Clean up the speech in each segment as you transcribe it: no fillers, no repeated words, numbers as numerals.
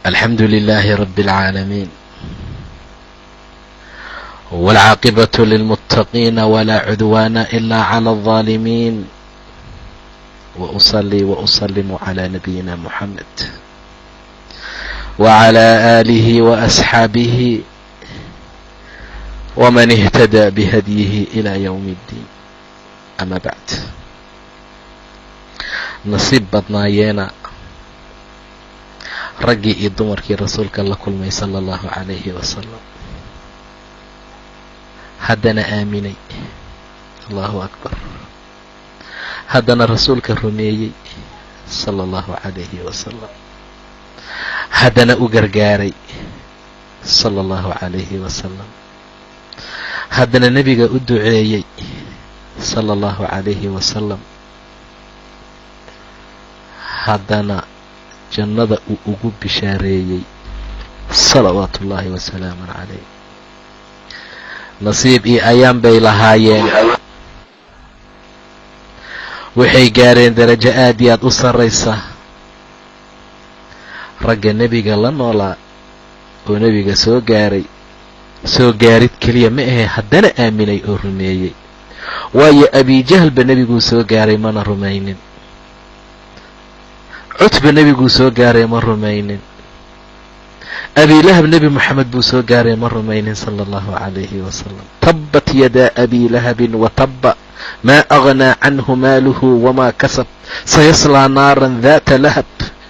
الحمد لله رب العالمين والعاقبة للمتقين ولا عدوان إلا على الظالمين وأصلي وأسلم على نبينا محمد وعلى آله وأصحابه ومن اهتدى بهديه إلى يوم الدين. أما بعد، nasiib badnaayeena raggii iyo dumarkii rasuulka la kulmay sala allahu calayhi wasalam, haddana aaminay, allahu akbar, haddana rasuulka rumeeyey sala allahu calayhi wasalam, haddana u gargaaray sala allahu calayhi wasalam, haddana nebiga u duceeyey sala allahu calayhi wasalam, haddana jannada uu ugu bishaareeyey salawaatu ullaahi wasalaamu calayh. nasiib iyo ayaan bay lahaayeen, waxay gaareen darajo aad iyo aad u sarraysa. ragga nebiga la noolaa oo nebiga soo gaarid keliya ma ahe, haddana aaminay oo rumeeyey. waayo abijahlba nebiguu soo gaaray mana rumaynin, cutba nebiguu soo gaaray ma rumaynin, abilahab nebi moxamed buu soo gaaray ma rumaynin sala allahu calayhi wasalam. tabbat yadaa abi lahabin watabba maa aghnaa canhu maaluhu wamaa kasab sayaslaa naaran daata lahab.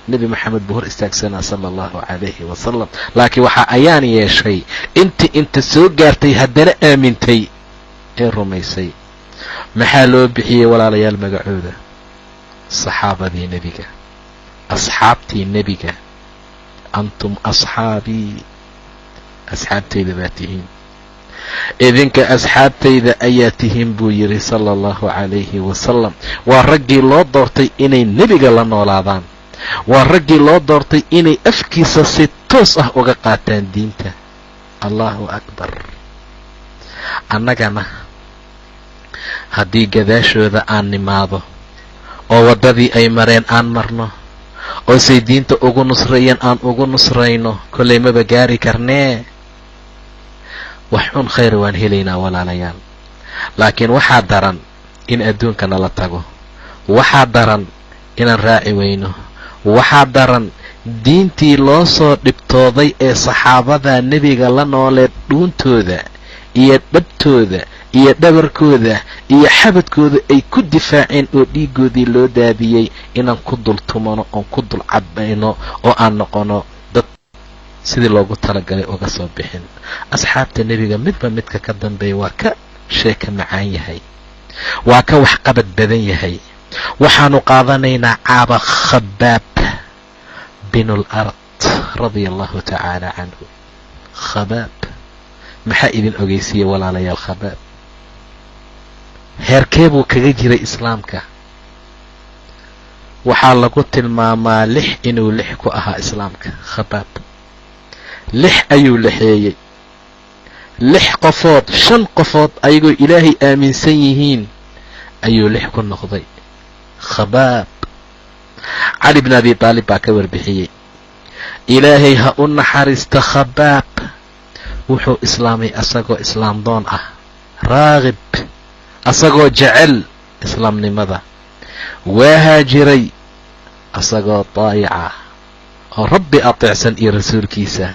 nebi moxamed buu hor istaagsanaa sala allahu calayhi wasalam. laakiin waxaa ayaan yeeshay inta soo gaartay haddana aamintay ee rumaysay. maxaa loo bixiyey walaalayaal magacooda? saxaabadii nebiga, asxaabtii nebiga. antum asxaabii, asxaabtayda baa tihiin, idinka asxaabtayda ayaa tihiin buu yidhi sala allahu calayhi wasalam. waa raggii loo doortay inay nebiga la noolaadaan, waa raggii loo doortay inay afkiisa si toos ah uga qaataan diinta. allahu akbar. annagana haddii gadaashooda aan nimaado oo waddadii ay mareen aan marno oo say diinta ugu nusreeyeen aan ugu nusrayno, kollay maba gaari karnee. wax xun khayr waan helaynaa walaalayaal, laakiin waxaa daran in adduunka nala tago, waxaa daran inaan raaci weyno, waxaa daran diintii loo soo dhibtooday ee saxaabada nebiga la nooleed dhuuntooda iyo dhabtooda iyo dhabarkooda iyo xabadkooda ay ku difaaceen oo dhiigoodii loo daadiyey, inaan ku dul tumano oon ku dul cadbayno oo aan noqono dad sidii loogu talagalay uga soo bixin. asxaabta nebiga midba midka ka dambeeya waa ka sheeka macaan yahay, waa ka waxqabad badan yahay. waxaanu qaadanaynaa caaba khabaab binul ard radia allahu tacaala canhu. khabaab maxaa idin ogeysiiyey walaalayaal? khabaab heerkee buu kaga jiray islaamka? waxaa lagu tilmaamaa inuu 6 ku ahaa islaamka. khabaab 6 ayuu lexeeyey, 6 qofood 5 qofood ayagoo ilaahay aaminsan yihiin ayuu 6 ku noqday. khabaab cali bn abi taalib baa ka warbixiyey. ilaahay ha u naxariista khabaab, wuxuu islaamay asagoo islaam doon ah, raagib, asagoo jecel islaamnimada. waa haajiray asagoo daayica oo rabbi ateecsan iyo rasuulkiisa.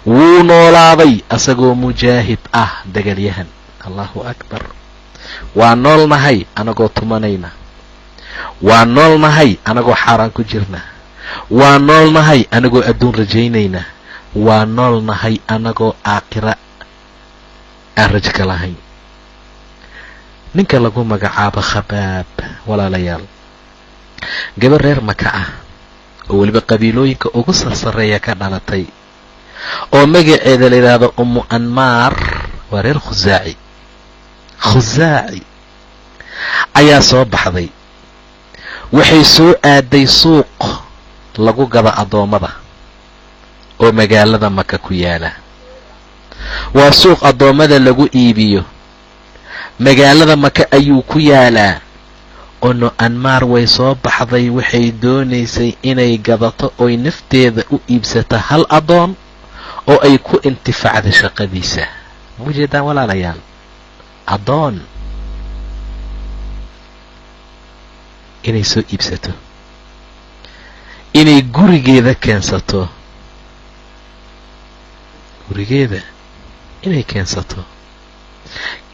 wuu noolaaday asagoo mujaahid ah, dagaalyahan. allahu akbar. waa noolnahay anagoo tumanayna, waa noolnahay anagoo xaaraan ku jirna, waa noolnahay anagoo adduun rajaynayna, waa noolnahay anagoo aakhira aan rajo ka lahayn. ninka lagu magacaabo khabaab walaalayaal, gabar reer maka ah oo weliba qabiilooyinka ugu sarsareeya ka dhalatay oo magaceeda la yidhaahdo ummu anmaar, waa reer khusaaci ayaa soo baxday. waxay soo aaday suuq lagu gado addoommada oo magaalada maka ku yaala. waa suuq addoommada lagu iibiyo, magaalada maka ayuu ku yaalaa Umu Anmaar way soo baxday, waxay doonaysay inay gadato oy nafteeda u iibsato hal adoon oo ay ku intifaacda shaqadiisa. ma ujeedaan walaalayaal? adoon inay soo iibsato, inay gurigeeda keensato, inay keensato,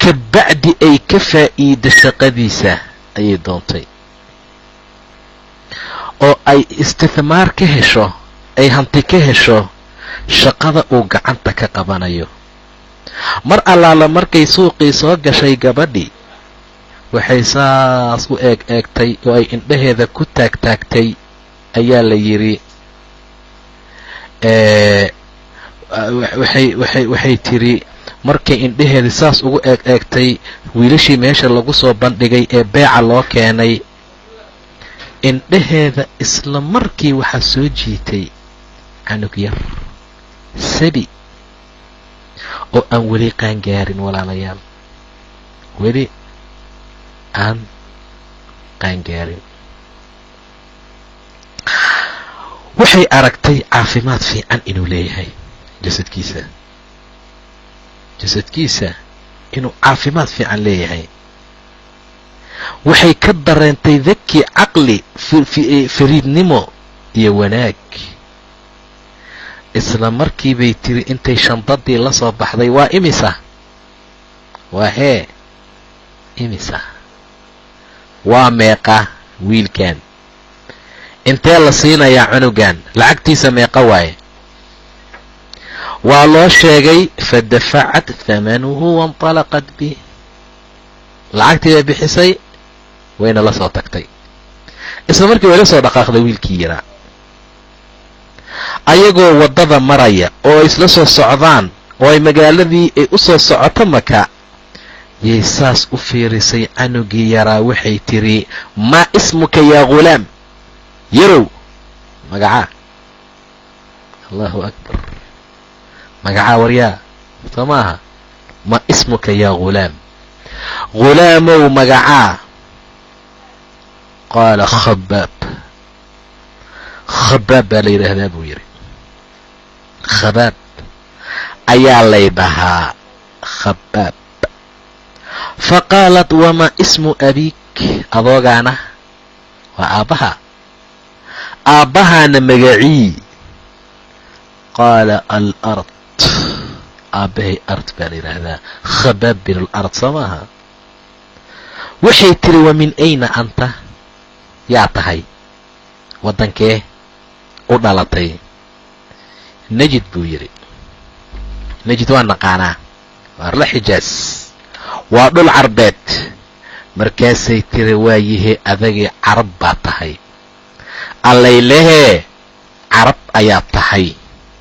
ka bacdi ay ka faa'iido shaqadiisa ayay doontay, oo ay istithmaar ka hesho, ay hanti ka hesho shaqada uu gacanta ka qabanayo. mar allaala markay suuqii soo gashay gabadhii, waxay saas u eegtay oo ay indhaheeda ku taagtaagtay ayaa la yidhi, waxay tiri markay indhaheeda saas ugu eegtay wiilashii meesha lagu soo bandhigay ee beeca loo keenay, indhaheeda isla markii waxaa soo jiitay canug yar, sabi oo aan weli qaangaarin walaalayaal, weli aan qaangaarin. waxay aragtay caafimaad fiican inuu leeyahay jasadkiisa inuu caafimaad fiican leeyahay. waxay ka dareentay daki, caqli, fariidnimo iyo wanaag. isla markii bay tiri intay shandadii la soo baxday, waa imisa? waa hee imisa? waa meeqa wiilkan? intee la siinayaa cunugan? lacagtiisa meeqa waaye? waa loo sheegay. fadafacat thamanuhu wainطalaqat bih. lacagtii bay bixisay, wayna la soo tagtay. isla markii way la soo dhaqaaqday wiilkii yaraa. ayagoo waddada maraya oo isla soo socdaan, oo ay magaaladii ay u soo socoto Maka, yay saas u fiirisay canugii yaraa. waxay tiri, maa ismuka yaa ghulaam? yarow magacaa? allahu akbar, magacaa waryaa soo maaha? maa ismuka yaa ghulaam? ghulaamow magacaa? qaala khabaab. khabaab baa la yidhaahdaa buu yidhi. khabaab ayaa lay dhahaa, khabaab. faqaalat wamaa ismu abiik? adoogaana? waa aabbaha. aabbahaana magacii? qaala alard. aabbahay ard baa la yidhaahdaa, khabaab bin alard soo maaha? waxay tiri, wa min ayna anta? yaa tahay? waddankee u dhalatay? najid buu yidhi. najid waa naqaanaa, waa arla xijaas, waa dhul carbeed. markaasay tiri, waayihee adagii carab baa tahay? allaylehee carab ayaa tahay?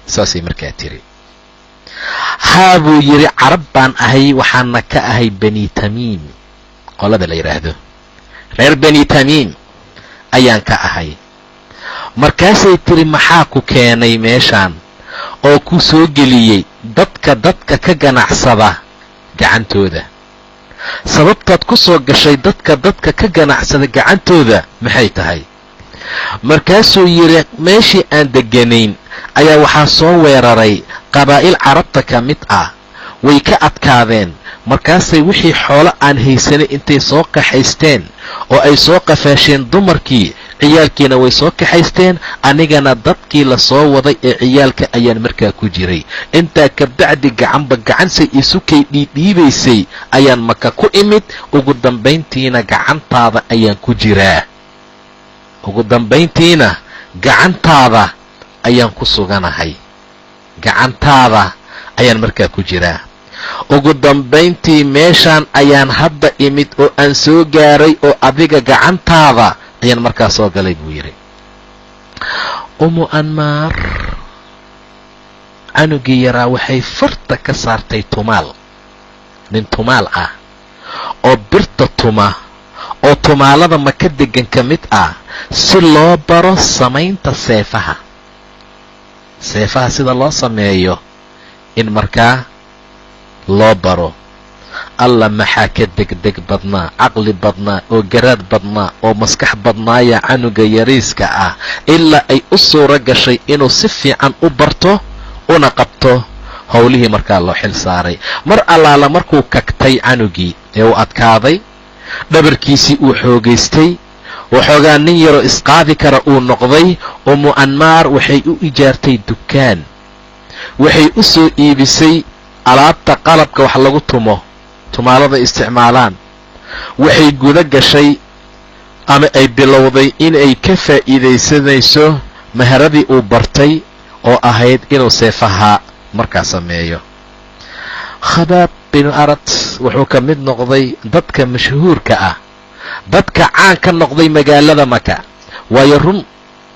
saasay markaa tiri. haa buu yidhi, carab baan ahay, waxaana ka ahay bani tamiim, qolada la yidhaahdo reer bani tamiim ayaan ka ahay. markaasay tiri, maxaa ku keenay meeshaan oo ku soo geliyey dadka ka ganacsada gacantooda? sababtaad ku soo gashay dadka ka ganacsada gacantooda maxay tahay? markaasuu yidhi, meeshii aan degganayn ayaa waxaa soo weeraray qabaa'il carabta ka mid ah, way ka adkaadeen. markaasay wixii xoolo aan haysanay intay soo kaxaysteen oo ay soo qafaasheen dumarkii, ciyaalkiina way soo kaxaysteen, anigana dadkii la soo waday ee ciyaalka ayaan markaa ku jiray. intaa ka bacdi gacanba gacansay isukay dhiidhiibaysay ayaan Maka ku imid. ugu dambayntiina gacantaada ayaan ku jiraa. ugu dambayntiina gacantaada ayaan ku suganahay, gacantaada ayaan markaa ku jiraa. ugu dambayntii meeshaan ayaan hadda imid oo aan soo gaaray, oo adiga gacantaada ayaan markaa soo galay buu yidhi. Umu Anmaar canugii yaraa waxay farta ka saartay tumaal, nin tumaal ah oo birta tuma, oo tumaalada Maka degan ka mid ah, si loo baro samaynta seefaha sida loo sameeyo, in markaa loo baro. alla maxaa ka degdeg badnaa, caqli badnaa oo garaad badnaa oo maskax badnaaya canuga yariiska ah, ilaa ay u suuro gashay inuu si fiican u barto una qabto howlihii markaa loo xil saaray. mar allaala markuu kagtay canugii ee uu adkaaday, dhabarkiisii uu xoogaystay, waxoogaa nin yaroo isqaadi kara uu noqday, Ummu Anmaar waxay u ijaartay dukaan, waxay u soo iibisay alaabta qalabka wax lagu tumo, tumaalada isticmaalaan. waxay guda gashay ama ay bilowday inay ka faa'iidaysanayso maharadii uu bartay oo ahayd inuu seefaha markaa sameeyo. Khabaab bin Arat wuxuu ka mid noqday dadka mashhuurka ah, dadka caan ka noqday magaalada Maka. waayo run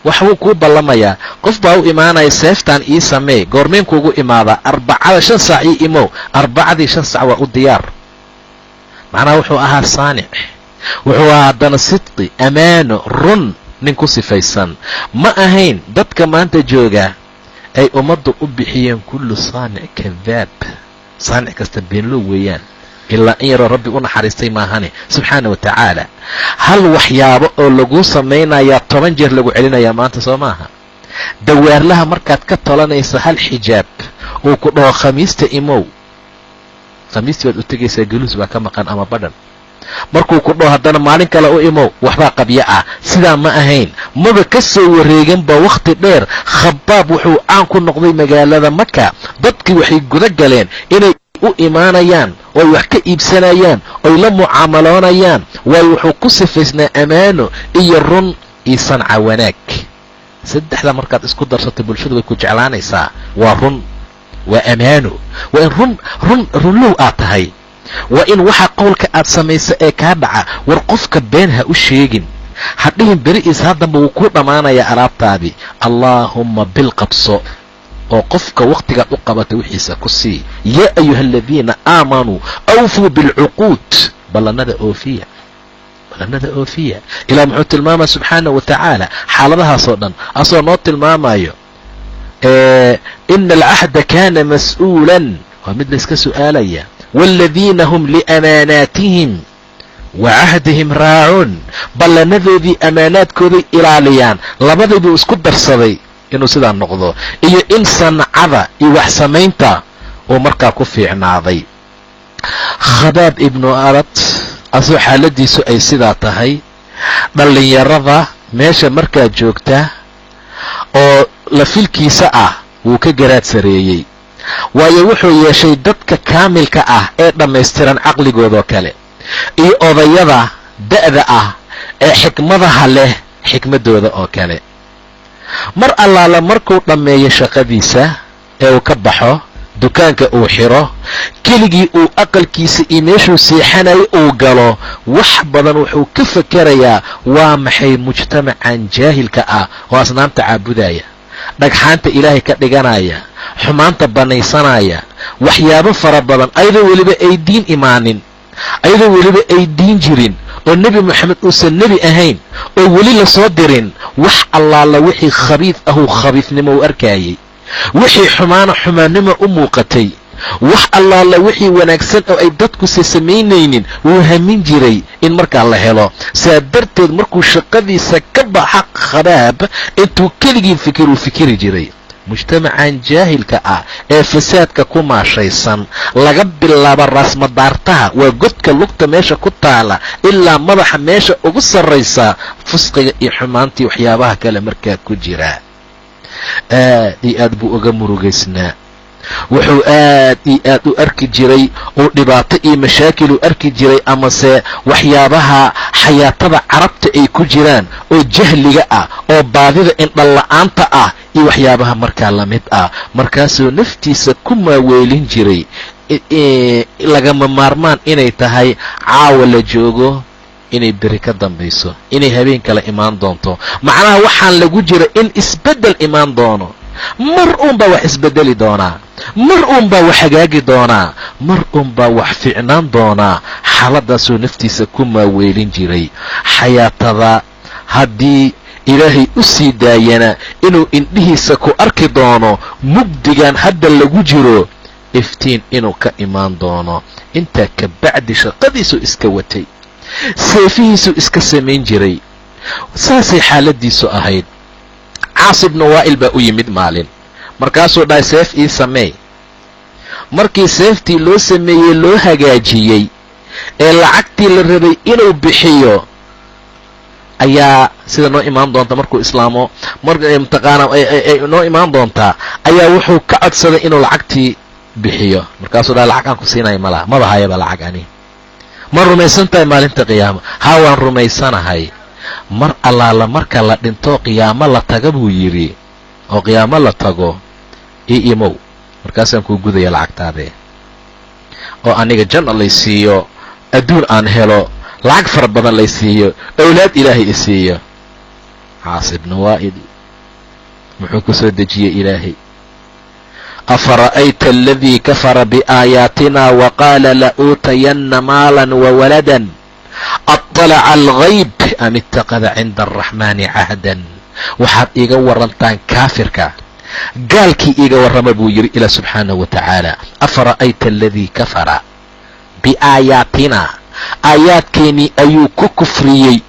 waxuu kuu ballamayaa, qof baa u imaanaya, seeftaan ii samee, goormeen kuugu imaadaa? 4 saac ii imow. 4 saac waa u diyaar. macnaha wuxuu ahaa saanic, wuxuu ahaa haddana sidqi, amaano, run nin ku sifaysan. ma ahayn dadka maanta jooga ay ummaddu u bixiyeen kullu saanic kadaab. saanic kasta beenlow weeyaan, ilaa in yaroo rabbi u naxariistay maahane subxaana wa tacaala. hal waxyaabo oo laguu samaynayaa 10 jeer lagu celinayaa maanta, soo maaha? dawaarlaha markaad ka tolanayso hal xijaab uu ku dhaho khamiista imow, khamiistii baad u tegaysaa, galuus baa ka maqan ama badhan. markuu ku dhaho haddana maalin kale u imow, waxbaa qabyo ah. sidaa ma ahayn, maba ka soo wareeganba wakhti dheer. Khabaab wuxuu caan ku noqday magaalada Maka. dadkii waxay guda galeen inay u imaanayaan, oy wax ka iibsanayaan, oy la mucaamaloonayaan. waayo wuxuu ku sifaysnaa amaano iyo run iyo sanca wanaag. saddexda markaad isku darsato bulshadu way ku jeclaanaysaa. waa run, waa amaano, waa in runlow aad tahay, waa in waxa qowlka aad samaysa ee kaa dhaca. war qofka been ha u sheegin, hadhihin beri'is haddamba wuu ku dhammaanayaa alaabtaadii. allaahumma bil qabso oo qofka wakhtigaad u qabata wixiisa ku sii. yaa ayuha aladiina aamanuu awfuu bilcuquud, ballanada oofiya, ballanada oofiya. ilaah muxuu tilmaamaya subxaana wa tacaala xaaladahaasoo dhan asoo noo tilmaamayo. ina alcahda kaana mas'uulan, waa mid layska su'aalaya. waaladiina hum liamaanaatihim wa cahdihim raacuun, ballanadoodii amaanaadkooday ilaaliyaan. labadiibuu isku darsaday inuu sidaa noqdo, iyo in sancada iyo wax samaynta uu markaa ku fiicnaaday. Khabaab ibnu Arat asoo xaaladiisu ay sidaa tahay, dhallinyarada meesha markaa joogta oo la filkiisa ah wuu ka garaad sareeyey. waayo wuxuu yeeshay dadka kaamilka ah ee dhammaystiran caqligoodoo kale, iyo odayada da'da ah ee xikmadaha leh xikmadooda oo kale. mar allaala markuu dhammeeyo shaqadiisa ee uu ka baxo, dukaanka uu xiro, keligii uu aqalkiisa iyo meeshuu seexanayo uu galo, wax badan wuxuu ka fakerayaa waa maxay mujtamacan jaahilka ah oo asnaamta caabudaya, dhagxaanta ilaahay ka dhiganaya, xumaanta banaysanaya, waxyaabo fara badan, ayadoo weliba ay diin imaanin, ayadoo weliba ay diin jirin, oo nebi moxamed uusan nebi ahayn, oo weli la soo dirin. wax allaala wixii khabiid ahuu khabiidnimo u arkayay, wixii xumaana xumaannimo u muuqatay, wax allaala wixii wanaagsan oo ay dadkuse samaynaynin wuu hamin jiray in markaa la helo. saa darteed markuu shaqadiisa ka baxa Khabaab, intuu keligii fikiruu fikiri jiray. mujtamacan jaahilka ah ee fasaadka ku maashaysan, laga bilaabo raasmadaartaha, waa godka lugta meesha ku taala, ilaa madaxa meesha ugu sarraysa, fusqiga iyo xumaantii waxyaabaha kale markaa ku jira. aad iyo aad buu uga murugaysnaa. wuxuu aad iyo aad u arki jiray oo dhibaato iyo mashaakil u arki jiray, amase waxyaabaha xayaatada carabta ay ku jiraan oo jahliga ah, oo baadida indhala-aanta ah, iyo waxyaabaha markaa la mid ah. markaasuu naftiisa ku maaweelin jiray lagama maarmaan inay tahay caawa la joogo, inay beri ka dambayso, inay habeen kale imaan doonto. macnaha waxaan lagu jira in isbeddel imaan doono. mar uunbaa wax isbedeli doonaa, mar uunbaa wax hagaagi doonaa, mar uunbaa wax fiicnaan doonaa. xaaladaasuu naftiisa ku maaweelin jiray. xayaatada haddii ilaahay u sii daayana inuu indhihiisa ku arki doono mugdigan hadda lagu jiro, iftiin inuu ka imaan doono, intaa ka bacdi shaqadiisuu iska watay, seefihiisuu iska samayn jiray. saasay xaaladiisu ahayd. Caas ibnu Waa'il baa u yimid maalin, markaasuu dhahay seef ii sameey. markii seeftii loo sameeyey loo hagaajiyey ee lacagtii la rabay inuu bixiyo ayaa sida noo imaan doonta markuu islaamo mtaqaana noo imaan doontaa ayaa wuxuu ka codsaday inuu lacagtii bixiyo. markaasuu dhahay lacag aan ku siinaya malaha, maba hayaba lacag ani. ma rumaysan tahay maalinta qiyaamo? haa, waan rumaysanahay. mar allaala marka la dhinto qiyaamo la taga buu yidhi, oo qiyaamo la tago ii imow, markaasaan kuu gudaya lacagtaadee, oo aniga janna lay siiyo, adduun aan helo, lacag fara badan lay siiyo, awlaad ilaahay i siiyo. Caas ibnu Waa'il muxuu ku soo dejiyey ilaahay? afara'ayta aladii kafara biaayaatina waqaala la'uutayanna maalan wawaladan aطalaca alghayb am ittakada cinda araxmaani cahdan. waxaad iiga warantaan kaafirka, gaalkii iiga warrama buu yidhi ilaa subxaanahu wa tacaala. afara'ayta aladii kafara biaayaatina, aayaadkeennii ayuu ku kufriyey,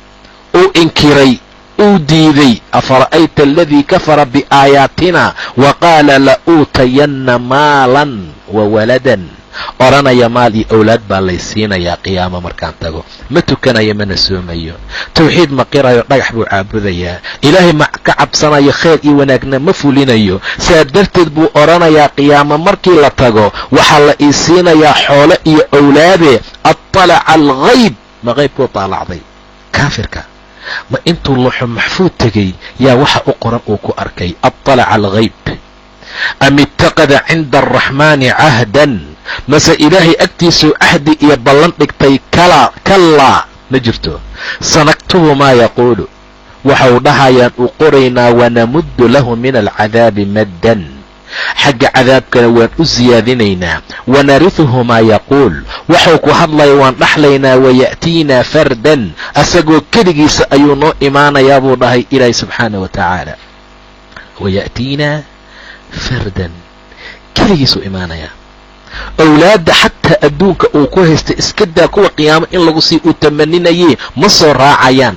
uu inkiray, uu diiday. afara'ayta aladii kafara biaayaatina waqaala la'uutayanna maalan wawaladan, odhanaya maal iyo awlaad baa lay siinayaa qiyaamo markaan tago. ma tukanayo, mana soomayo, tawxiid ma qirayo, dhagax buu caabudayaa, ilaahay ma ka cabsanayo, khayr iyo wanaagna ma fulinayo. saa darteed buu odhanayaa qiyaamo markii la tago waxaa la ii siinayaa xoolo iyo awlaade. aطalaca alghayb, ma qaybkuu taalacday kaafirka? ma intuu luxu maxfuud tegey yaa waxa u qoran uu ku arkay? aطalaca alghayb am ittakada cinda araxmaani cahdan, mase ilaahay agtiisuu cahdi iyo ballan dhigtay? kallaa, ma jirto. sanaktubu maa yaquulu, waxau dhahayaan u qoraynaa, wanamuddu lahu min alcadaabi maddan, xagga cadaabkana waan u siyaadinaynaa. wanarihuhu maa yaquul, waxuu ku hadlaya waan dhaxlaynaa. waya'tiinaa fardan, asagoo keligiisa ayuu noo imaanayaa buu dhahay ilaahay subxaanah wa tacaala. waya'tiinaa fardan, keligiisuu imaanayaa. awlaadda xataa adduunka uu ku haysta iska daa kuwa qiyaamo in lagu sii uu tamaninayee ma soo raacayaan,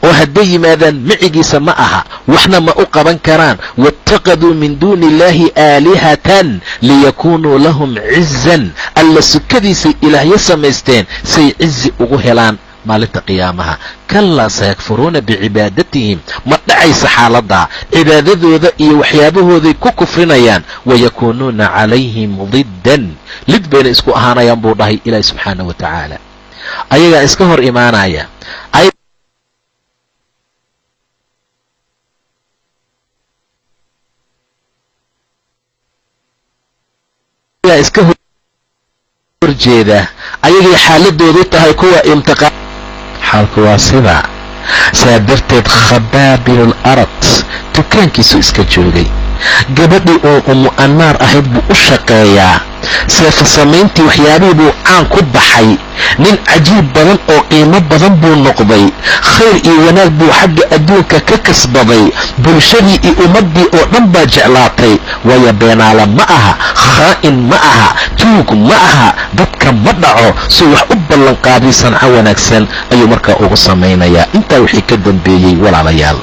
oo hadday yimaadaan micigiisa ma aha, waxna ma u qaban karaan. waاttakaduu min duuni illaahi aalihatan liyakunuu lahum cizan, alla sukadiisay ilaahyo samaysteen say cizi ugu helaan maalinta qiyaamaha. kallaa sayakfuruuna bicibaadatihim, ma dhacaysa xaaladdaa, cibaadadooda iyo waxyaabahooday ku kufrinayaan. wayakuunuuna calayhim diddan, lid bayna isku ahaanayaan buu dhahay ilaahi subxaanah wa tacaala. ayagaa iska hor imaanaya. iska horjeeda, ayagay xaaladoodu tahay kuwa imtiqaan. xaalku waa sidaa. saa darteed khabaabilu larad, dukaankiisuu iska joogay. gabadhii oo umu annaar ahayd buu u shaqeeyaa. seefa samayntii waxyaabihii buu caan ku baxay. nin cajiib badan oo qiimo badan buu noqday. khayr iyo wanaag buu xagga adduunka ka kasbaday. bulshadii iyo ummaddii oo dhan baa jeclaatay. waayo beenaala ma aha, khaa'in ma aha, tuug ma aha, dadka ma dhaco. suu wax u ballanqaaday sanco wanaagsan ayuu markaa ugu samaynayaa. intaa wixii ka dambeeyey walaalayaal,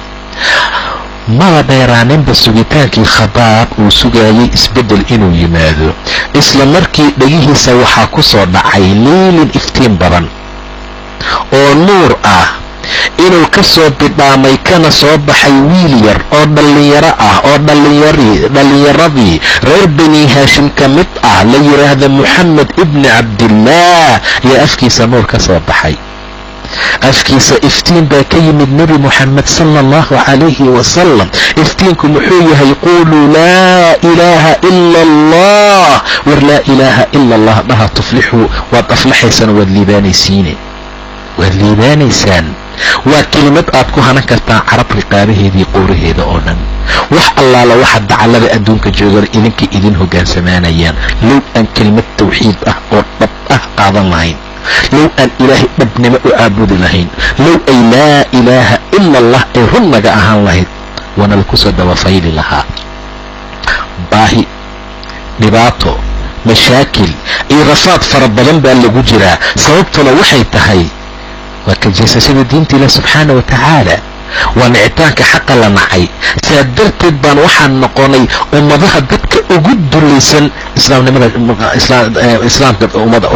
maba dheeraaninba sugitaankii khabaab uu sugaayey isbeddel inuu yimaado. isla markii dhegihiisa waxaa ku soo dhacay liilin iftiin badan oo nuur ah inuu ka soo bidhaamay kana soo baxay wiil yar oo dhallinyaro ah, oo dhallinyaradii reer bani haashim ka mid ah, la yidhaahda moxamed ibni cabdillaah, ayaa afkiisa nuur ka soo baxay. afkiisa iftiin baa ka yimid nebi moxamed sala allahu calayhi wasalam. iftiinku muxuu yahay? quuluu laa ilaaha ila allah, war laa ilaaha ila allah dhaha tuflixuu, waad aflaxaysaan, waad liibaanaysaan. waa kelimad aad ku hanan kartaan carab riqaabaheedii qowraheeda oo dhan. wax allaala waxa dacallada adduunka joogana idinka idin hogaansamaanayaan. low aan kelimad tawxiid ah oo dhab ah qaadan lahayn, low aan ilaahay dhabnimo u caabudi lahayn, low ay laa ilaaha ila allah ay run naga ahaan lahayd, waana laku soo dabafayli lahaa. baahi, dhibaato, mashaakil iyo rafaad fara badan baa lagu jiraa. sababtuna waxay tahay waa ka jeesashada diinta ilaah subxaana wa tacaala, waa nicitaanka xaqa la nacay. saa darteed baan waxaan noqonay ummadaha dadka ugu dulaysan islaamka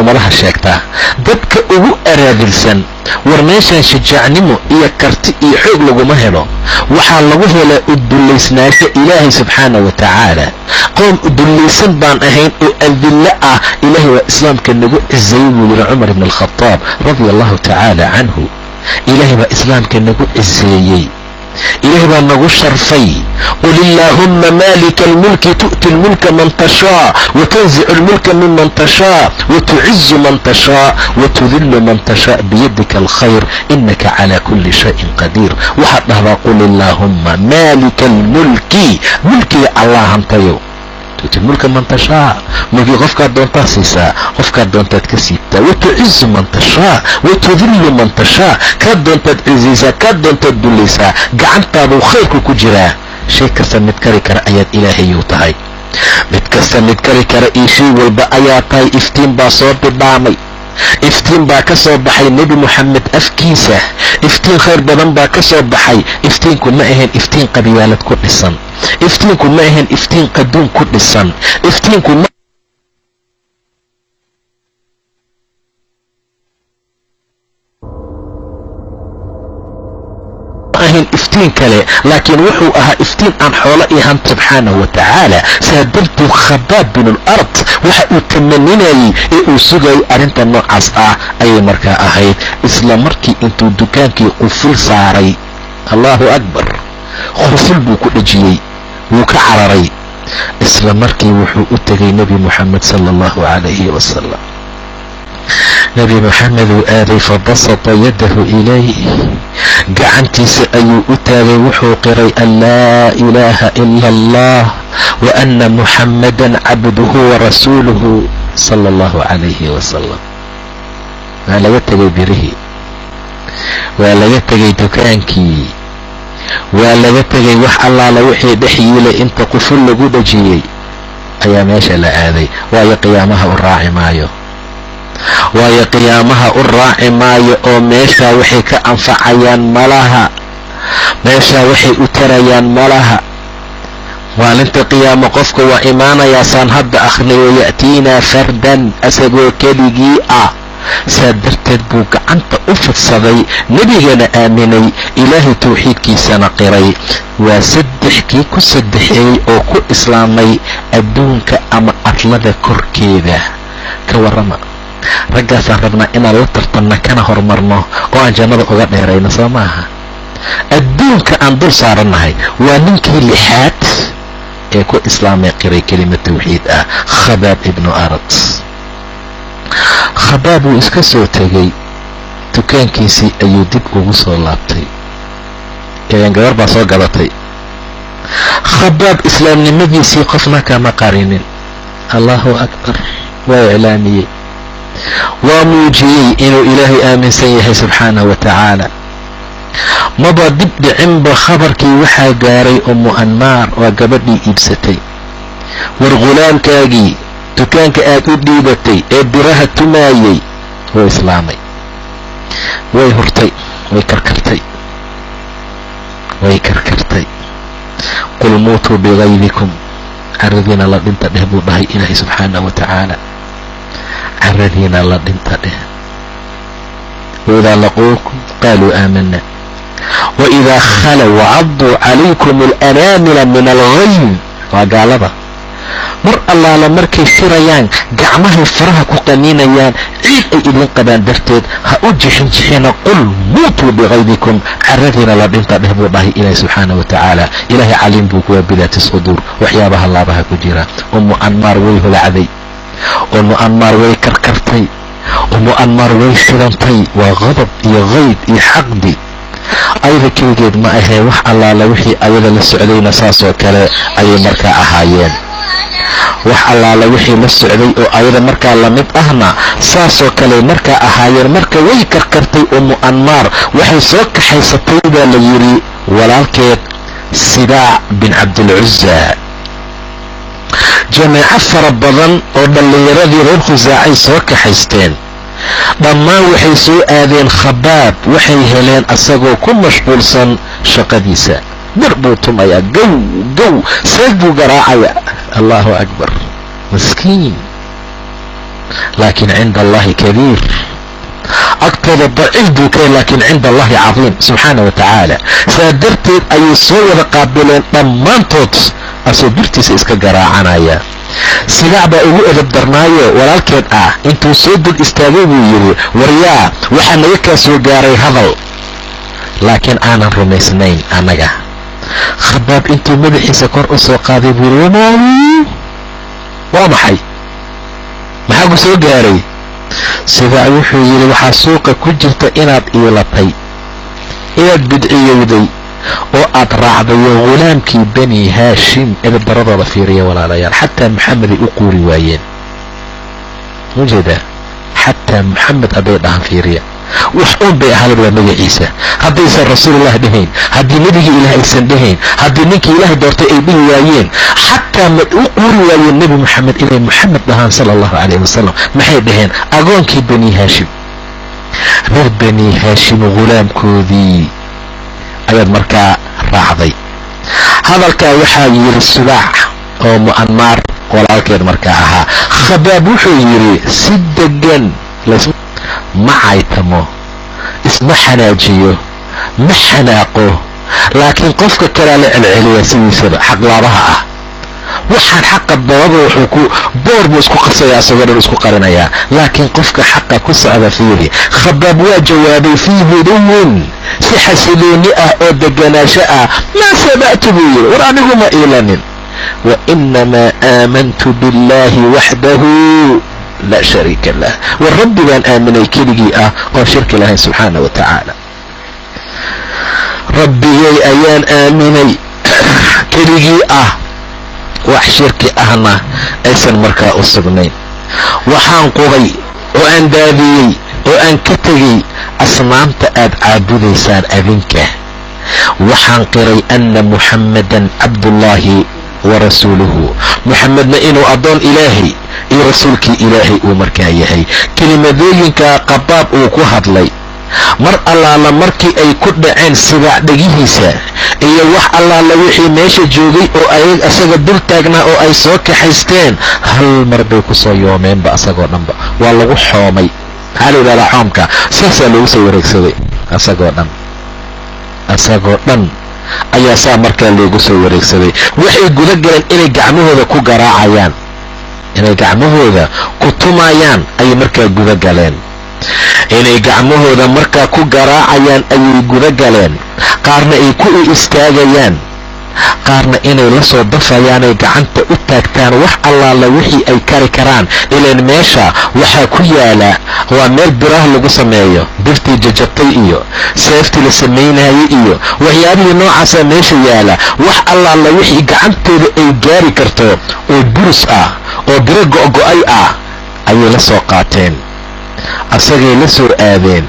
ummadaha sheegtaa, dadka ugu araadilsan. war meeshaan shajaacnimo iyo karti iyo xoog laguma helo, waxaa lagu helaa udulaysnaasho ilaahay subxaana wa tacaala. qoom udulaysan baan ahayn oo adillo ah. ilaahay waa islaamka nagu ciseeyey buu yidhi cumar ibn alkhadaab radia allahu tacaala canhu. ilaahay baa islaamka nagu ciseeyey, ilaahay baa nagu sharfay. qul illaahumma maalika almulki tu'ti lmulka man tashaa watanzicu lmulka miman tashaa watucizu man tashaa watudillu man tashaa biyadika alkhayr inaka calaa kulli shayin qadiir. waxaad dhahdaa qul illaahumma maalika almulki, mulkiga allah hantayo. tu'ti mulka man tashaa, mulkii qofkaad doontaa siisaa, qofkaad doontaad ka siibtaa. watucizu man tashaa watudillu man tashaa, kaad doontaad cizaysaa, kaad doontaad dulaysaa. gacantaaduu khayrku ku jiraa. shay kasta mid kari kara ayaad ilaahayuu tahay, mid kasta mid kari kara iyo shay walba ayaa tahay. iftiin baa soo bidhaamay, iftiin baa ka soo baxay nebi moxamed afkiisa. iftiin khayr badan baa ka soo baxay. iftiinku ma ahayn iftiin qabyaalad ku dhisan, iftiinku ma ahayn iftiin qaduun ku dhisan, iftiinku ma ahayn iftiin kale, laakiin wuxuu ahaa iftiin aan xoolo iyo han subxaanahu wa tacaala. saa darteed khabaab binu lard waxa uu tamaninayey ee uu sugayay arrinta noocaas ah ayay markaa ahayd. isla markii intuu dukaankii quful saaray, allahu akbar, quful buu ku dhejiyey, wuu ka cararay. isla markii wuxuu u tegay nebi moxamed sala allahu calayhi wasalam. nebi moxamed uu aaday, fabasata yadahu ilayh, gacantiisa ayuu u taagay. wuxuu qiray an laa ilaaha ila allah wa ana muxammadan cabduhu warasuuluhu sala allahu calayhi wasalam. waa laga tegay birihii, waa laga tegay dukaankii, waa laga tegay wax allaala wixii dhex yiilay inta quful lagu dhejiyey ayaa meesha la aaday. waayo qiyaamaha u raaci maayo, waayo qiyaamaha u raaci maayo oo meeshaa waxay ka anfacayaan malaha, meeshaa waxay u tarayaan malaha. maalinta qiyaamo qofka waa imaanayaa saan hadda akhrnay, waya'tiinaa fardan, asagoo keligii ah. saa darteed buu gacanta u fidsaday, nebigana aaminay, ilaahay tawxiidkiisana qiray. waa saddexkii ku saddexeeyey oo ku islaamay adduunka ama arlada korkeeda. ka warrama, raggaasaan rabnaa inaan la tartanna kana horumarno oo aan jannada uga dheerayno, soo maaha? adduunka aan dul saarannahay waa ninkii lixaad ee ku islaamay qiray kelima tawxiid ah, khabaab ibnu arat. khabaab wuu iska soo tegey, dukaankiisii ayuu dib ugu soo laabtay. gabar baa soo gadatay. khabaab islaamnimadiisii qofna kama qarinin, allahu akbar, waa iclaamiyey, waa muujiyey inuu ilaahay aaminsan yahay subxaanahu wa tacaala. maba dib dhicinba khabarkii waxaa gaaray ummu anmaar, waa gabadhii iibsatay. war ghulaamkaagii dukaanka aad u dhiibatay ee biraha tumaayey wuu islaamay. way hurtay, way karkartay, way karkartay. qul muutuu bigaydikum, caradiina la dhinta dheh buu dhahay ilaahay subxaanahu wa tacaala. caradiina la dhinta dheh. waidaa laquukum qaaluu aamana waidaa khalow wacaduu calaykum alanaamila min alghayb, waa gaalada. mar allaala markay firayaan gacmahay faraha ku qaniinayaan, ciid ay idin qabaan darteed ha u jixinjixina. qul muutuu bikaydikum, caradiina la dhinta dheh buu dhahay ilaahi subxaana wa tacaala. ilaahay caliim buu kuwa bidaati suduur, waxyaabaha laabaha ku jira. ummu anmaar way holacday, ummu anmaar way karkartay, ummu anmaar way shidantay. waa qadab iyo qayd iyo xaqdi. ayada keligeed ma ahee, wax allaala wixii ayada la socdayna saasoo kale ayay markaa ahaayeen. wax allaala wixii la socday oo ayada markaa lamid ahna saasoo kale markaa ahaayeen. marka way karkartay ummu anmaar, waxay soo kaxaysatay baa la yidhi walaalkeed sibaac bin cabdilcuza. jamaaco fara badan oo dhallinyaradii reer khusaacay soo kaxaysteen. dhammaan waxay soo aadeen Khabaab, waxay heleen asagoo ku mashquulsan shaqadiisa. bir buu tumayaa, gow gow, seef buu garaacaya. allahu akbar, miskiin. laakiin cinda allahi kabiir, agtooda daciif buu ka yahay, laakiin cinda allahi cadiim subxaana wa tacaala. saa darteed ayay soo wada qaabileen dhammaantood asoo birtiisa iska garaacanaya. Sigac baa ugu edab darnaayo walaalkeed ah, intuu soo dul istaagay buu yidhi, waryaa waxaa naga kaa soo gaaray hadal, laakiin aanan rumaysnayn annaga. Khabaab intuu madaxiisa kor u soo qaaday buu yidhi, wamaawi, waa maxay, maxaa ku soo gaaray? Sigac wuxuu yidhi, waxaa suuqa ku jirta inaad iilatay, inaad bidciyowday oo aad raacdayo ghulaamkii bani haashim. edab daradooda fiiriya walaalayaal, xataa maxamed ay u quuri waayeen. mujeedaa, xataa maxamed hadday dhahan fiiriya, wax uun bay ahaadeen waa magaciisa. haddaysan rasuulullah dhahayn, haddii nebigii ilaah aysan dhahayn, haddii ninkii ilaahay doortay ay dhihi waayeen, xataa ma u quuri waayeen nebi maxamed inay maxamed dhahaan sala allahu calayhi wasalam. maxay dhaheen? agoonkii bani haashim, reer bani haashim ghulaamkoodii ayaad markaa raacday. hadalkaa waxaa yidhi Sibaac oo Mu'anmaar walaalkeed markaa ahaa. Khabaab wuxuu yidhi, si degan ma caytamo, isma xanaajiyo, ma xanaaqo, laakiin qofka kalea la celceliya sidiisaba xaqlaabaha ah. waxaan xaqa dababa wuxuu ku boor buu isku qasaya, asagoo dhan isku qarinayaa. laakiin qofka xaqa ku socda fiiri. Khabaab waa jawaabay fii huduwin, si xasilooni ah oo deganaansho ah. maa saba'tu buu yidhi, war anigu ma iilanin. wa inamaa aamantu biاllahi waxdahu laa shariika lah, war rabbi baan aaminay keligii ah oo shirki lahayn subxaana wa tacaala. rabbigay ayaan aaminay keligii ah, wax shirki ahna aysan markaa u sugnayn. waxaan qubay oo aan daadiyey oo aan ka tegey asnaamta aad caabudaysaan adinka. waxaan qiray anna muxammadan cabdullaahi wa rasuuluhu, muxamedna inuu addoon ilaahay iyo rasuulkii ilaahay uu markaa yahay. kelimadooyinkaa Khabaab uu ku hadlay mar allaala markii ay ku dhaceen Sibaac dhegihiisa iyo wax allaala wixii meesha joogay oo asaga dul taagnaa oo ay soo kaxaysteen, hal mar bay ku soo yoomeenba. asagoo dhanba waa lagu xoomay. maxaa la yidhahdaa xoomka? saasaa loogu soo wareegsaday. asagoo dhan ayaa saa markaa loogu soo wareegsaday. waxay guda galeen inay gacmahooda ku garaacayaan, inay gacmahooda ku tumayaan ayay markaa guda galeen. inay gacmahooda markaa ku garaacayaan ayay guda galeen. qaarna ay ku istaagayaan, qaarna inay la soo dafayaanay gacanta u taagtaan wax allaala wixii ay kari karaan. ilaan meesha waxaa ku yaala waa meel biraha lagu sameeyo, birtii jajabtay iyo seeftii la samaynayay iyo waxyaabihii noocaasa meesha yaala. wax allaala wixii gacantooda ay gaari karto oo burus ah oo biro go'go'ay ah ayay la soo qaateen. asagay la soo aadeen,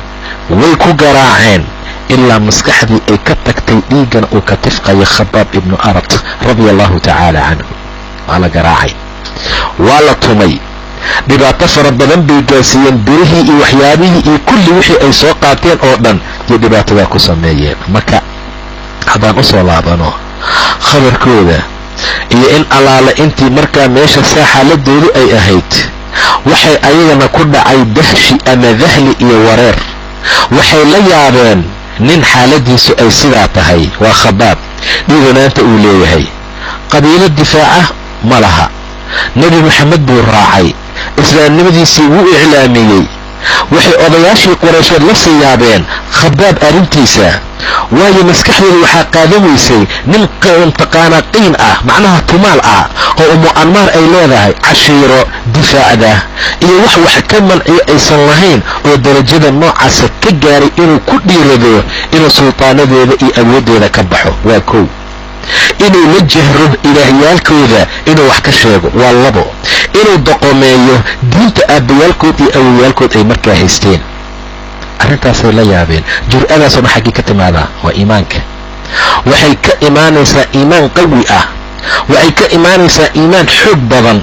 way ku garaaceen ilaa maskaxdii ay ka tagtay, dhiiggana uu ka tifqaya. Khabaab ibnu arat radia allahu tacaala canhu waa la garaacay, waa la tumay, dhibaato fara badan bay gaarsiiyeen. birihii iyo waxyaabihii iyo kulli wixii ay soo qaateen oo dhan iyo dhibaatadaa ku sameeyeen. marka haddaan u soo laabano khabarkooda iyo in allaala intii markaa meesha saa xaaladoodu ay ahayd, waxay ayagana ku dhacay dahshi ama dahli iyo wareer. waxay la yaabeen nin xaaladiisu ay sidaa tahay, waa Khabaab, dhiiganaanta uu leeyahay, qabiilo difaaca ma laha, nebi maxamed buu raacay, islaamnimadiisii wuu iclaamiyey. waxay odayaashii Quraysheed la sii yaabeen Khabaab arrintiisa, waayo maskaxdooda waxaa qaadamaysay nin taqaanaa qiin ah, macnaha tumaal ah, oo Ummu Anmaar ay leedahay, cashiiro difaacda iyo wax ka manciyo aysan lahayn, oo darajada noocaasa ka gaaray inuu ku dhiirado inuu sultaanadeeda iyo awooddeeda ka baxo. waa kow. inuu la jahro ilaahyaalkooda, inuu wax ka sheego, waa labo. inuu doqomeeyo diinta aabbayaalkood iyo awowyaalkood ay markaa haysteen. arrintaasay la yaabeen. jur'adaasoo xaggii ka timaadaa waa iimaanka. waxay ka imaanaysaa iimaan qawi ah waxay ka imaanaysaa iimaan xoog badan.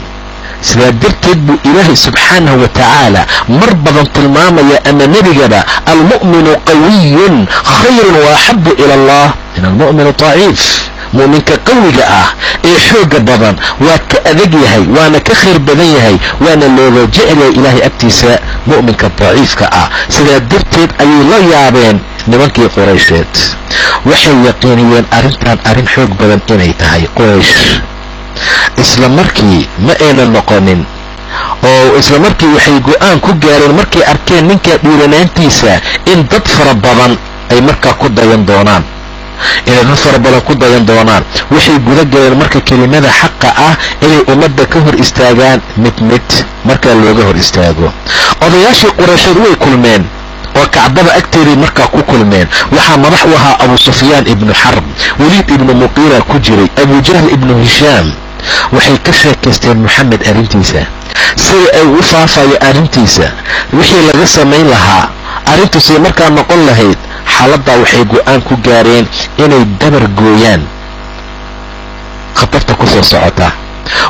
sidaa darteed buu ilaahay subxaanahu wa tacaala mar badan tilmaamaya ama nebigaba almu'minu qawiyun khayrun wa axabu ila allah min almu'minu daciif. mu'minka qawiga ah ee xooga badan waa ka adag yahay, waana ka khayr badan yahay, waana looga jecelyahay ilaahay agtiisa mu'minka daciifka ah. sidaa darteed ayay la yaabeen nimankii quraysheed. waxay yaqiiniyeen arrintan arrin xoog badan inay tahay. quraysh isla markii ma aynan noqonin, oo isla markii waxay go-aan ku gaareen markay arkeen ninka dhiiranaantiisa in dad fara badan ay markaa ku dayan doonaan, waxay guda galeen marka kelimada xaqa ah inay ummadda ka hor istaagaan mid markaa looga hor istaago. odayaashii quraysheed way kulmeen oo kacbada agteeday markaa ku kulmeen. waxaa madax u ahaa abu sufyaan ibnu xarb, waliid ibnu muqiira ku jiray, abu jahl ibnu hishaam. waxay ka sheekaysteen moxamed arrintiisa, sida ay u faafayo arrintiisa, wixii laga samayn lahaa, arrintuusay markaa noqon lahayd. xaaladdaa waxay go-aan ku gaareen inay dabar gooyaan khatarta ku soo socota.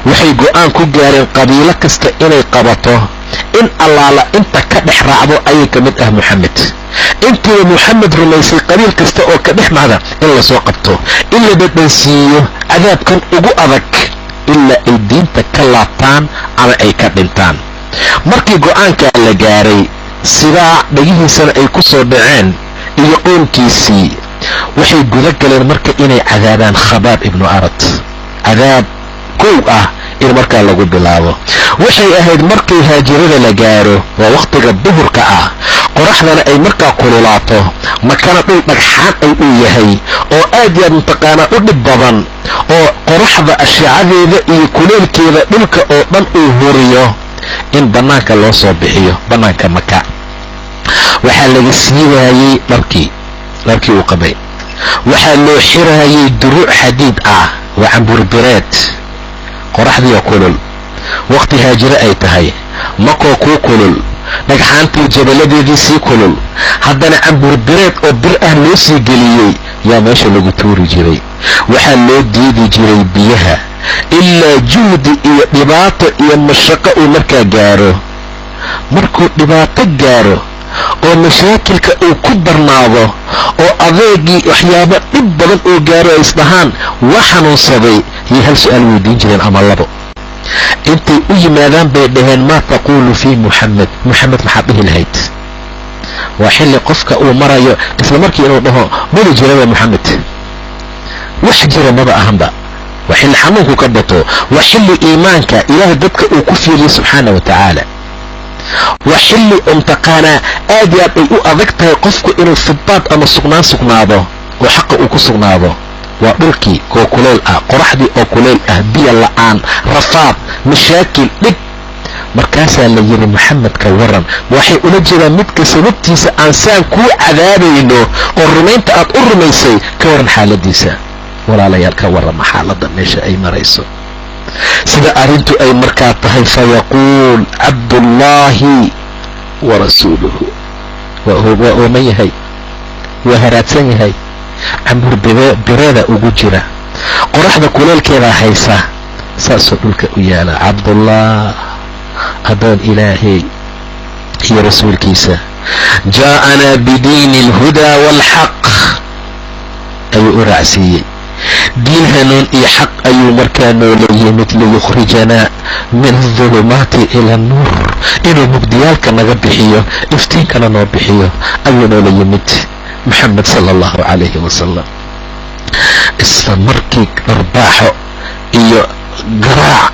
waxay go-aan ku gaareen qabiilo kasta inay qabato, in allaala inta ka dhex raacdo ayay ka mid ah moxamed. intiiba moxamed rumaysay qabiil kasta oo ka dhex macda in lasoo qabto, in la dhadhansiiyo cadaabkan ugu adag ilaa ay diinta ka laabtaan ama ay ka dhintaan. markii go-aankaa la gaaray, sidaa dhagihiisana ay ku soo dhaceen iyo qoomkiisii, waxay guda galeen marka inay cadaabaan khabaab ibnu arad. cadaab kow ah in markaa lagu bilaabo. waxay ahayd markay haajirada la gaaro, waa wakhtiga duhurka ah, qoraxdana ay markaa kululaato, makana dhul dhagxaan ay u yahay oo aad yaad mataqaanaa u dhib badan, oo qoraxda ashicadeeda iyo kuleelkeeda dhulka oo dhan uu huriyo, in bannaanka loo soo bixiyo, bannaanka maka. waxaa laga sii waayey dharkii uu qabay. waxaa loo xirayay duruuc xadiid ah, waa camburbireed. qoraxdiioo kulul, wakhti haajiro ay tahay, makoo kuu kulul, dhagxaantii jabaladeedii sii kulul, haddana camburbireed oo bir ah loo sii geliyey yaa meesha lagu tuuri jiray. waxaa loo diidi jiray biyaha ilaa juhdi iyo dhibaato iyo mashaqo uu markaa gaaro. markuu dhibaato gaaro oo mashaakilka uu ku darnaado oo adeegii waxyaabo dhib badan uu gaaro ay isdhahaan waa xanuunsaday, iyo hal su-aal weydiin jireen ama labo. intay u yimaadaan bay dhaheen maa taquulu fii moxamed maxaad dhihi lahayd? waa xilli qofka uu marayo isla markii inuu dhaho maba jiraba moxamed, wax jira maba ahanba. waa xilli xanuunku ka bato, waa xilli iimaanka ilaahay dadka uu ku fiiriyo subxaana wa tacaala. waa xilli umtaqaanaa aad iyo aad ay u adag tahay qofku inuu fibaad ama sugnaado oo xaqa uu ku sugnaado. waa dhulkii oo kuleyl ah, qoraxdii oo kuleyl ah, biyo la-aan, rafaad, mashaakil, dhib. markaasaa la yidhi moxamed ka waran. waxay ula jeedaan midka sababtiisa aan saan kuu cadaabayno oo rumaynta aad u rumaysay, ka waran xaaladiisa. walaalayaal, ka warrama xaaladda meesha ay marayso, sida arrintu ay markaa tahay. fayaquul cabdullaahi wa rasuuluhu. waa ooman yahay, waa haraadsan yahay, cambuur bireeda ugu jira, qoraxda kuleelkeedaa haysa, saasoo dhulka u yaala. cabdullah, adoon ilaahay iyo rasuulkiisa. jaa'anaa bidiini alhudaa waalxaq ayuu u raacsiiyey. diin hanuun iyo xaq ayuu markaa noola yimid, liyukhrijanaa min adulumaati ila annuur, inuu mugdiyaalka naga bixiyo, iftiinkana noo bixiyo ayuu noola yimid moxamed sala allahu calayhi wasalam. isla markii dharbaaxo iyo garaac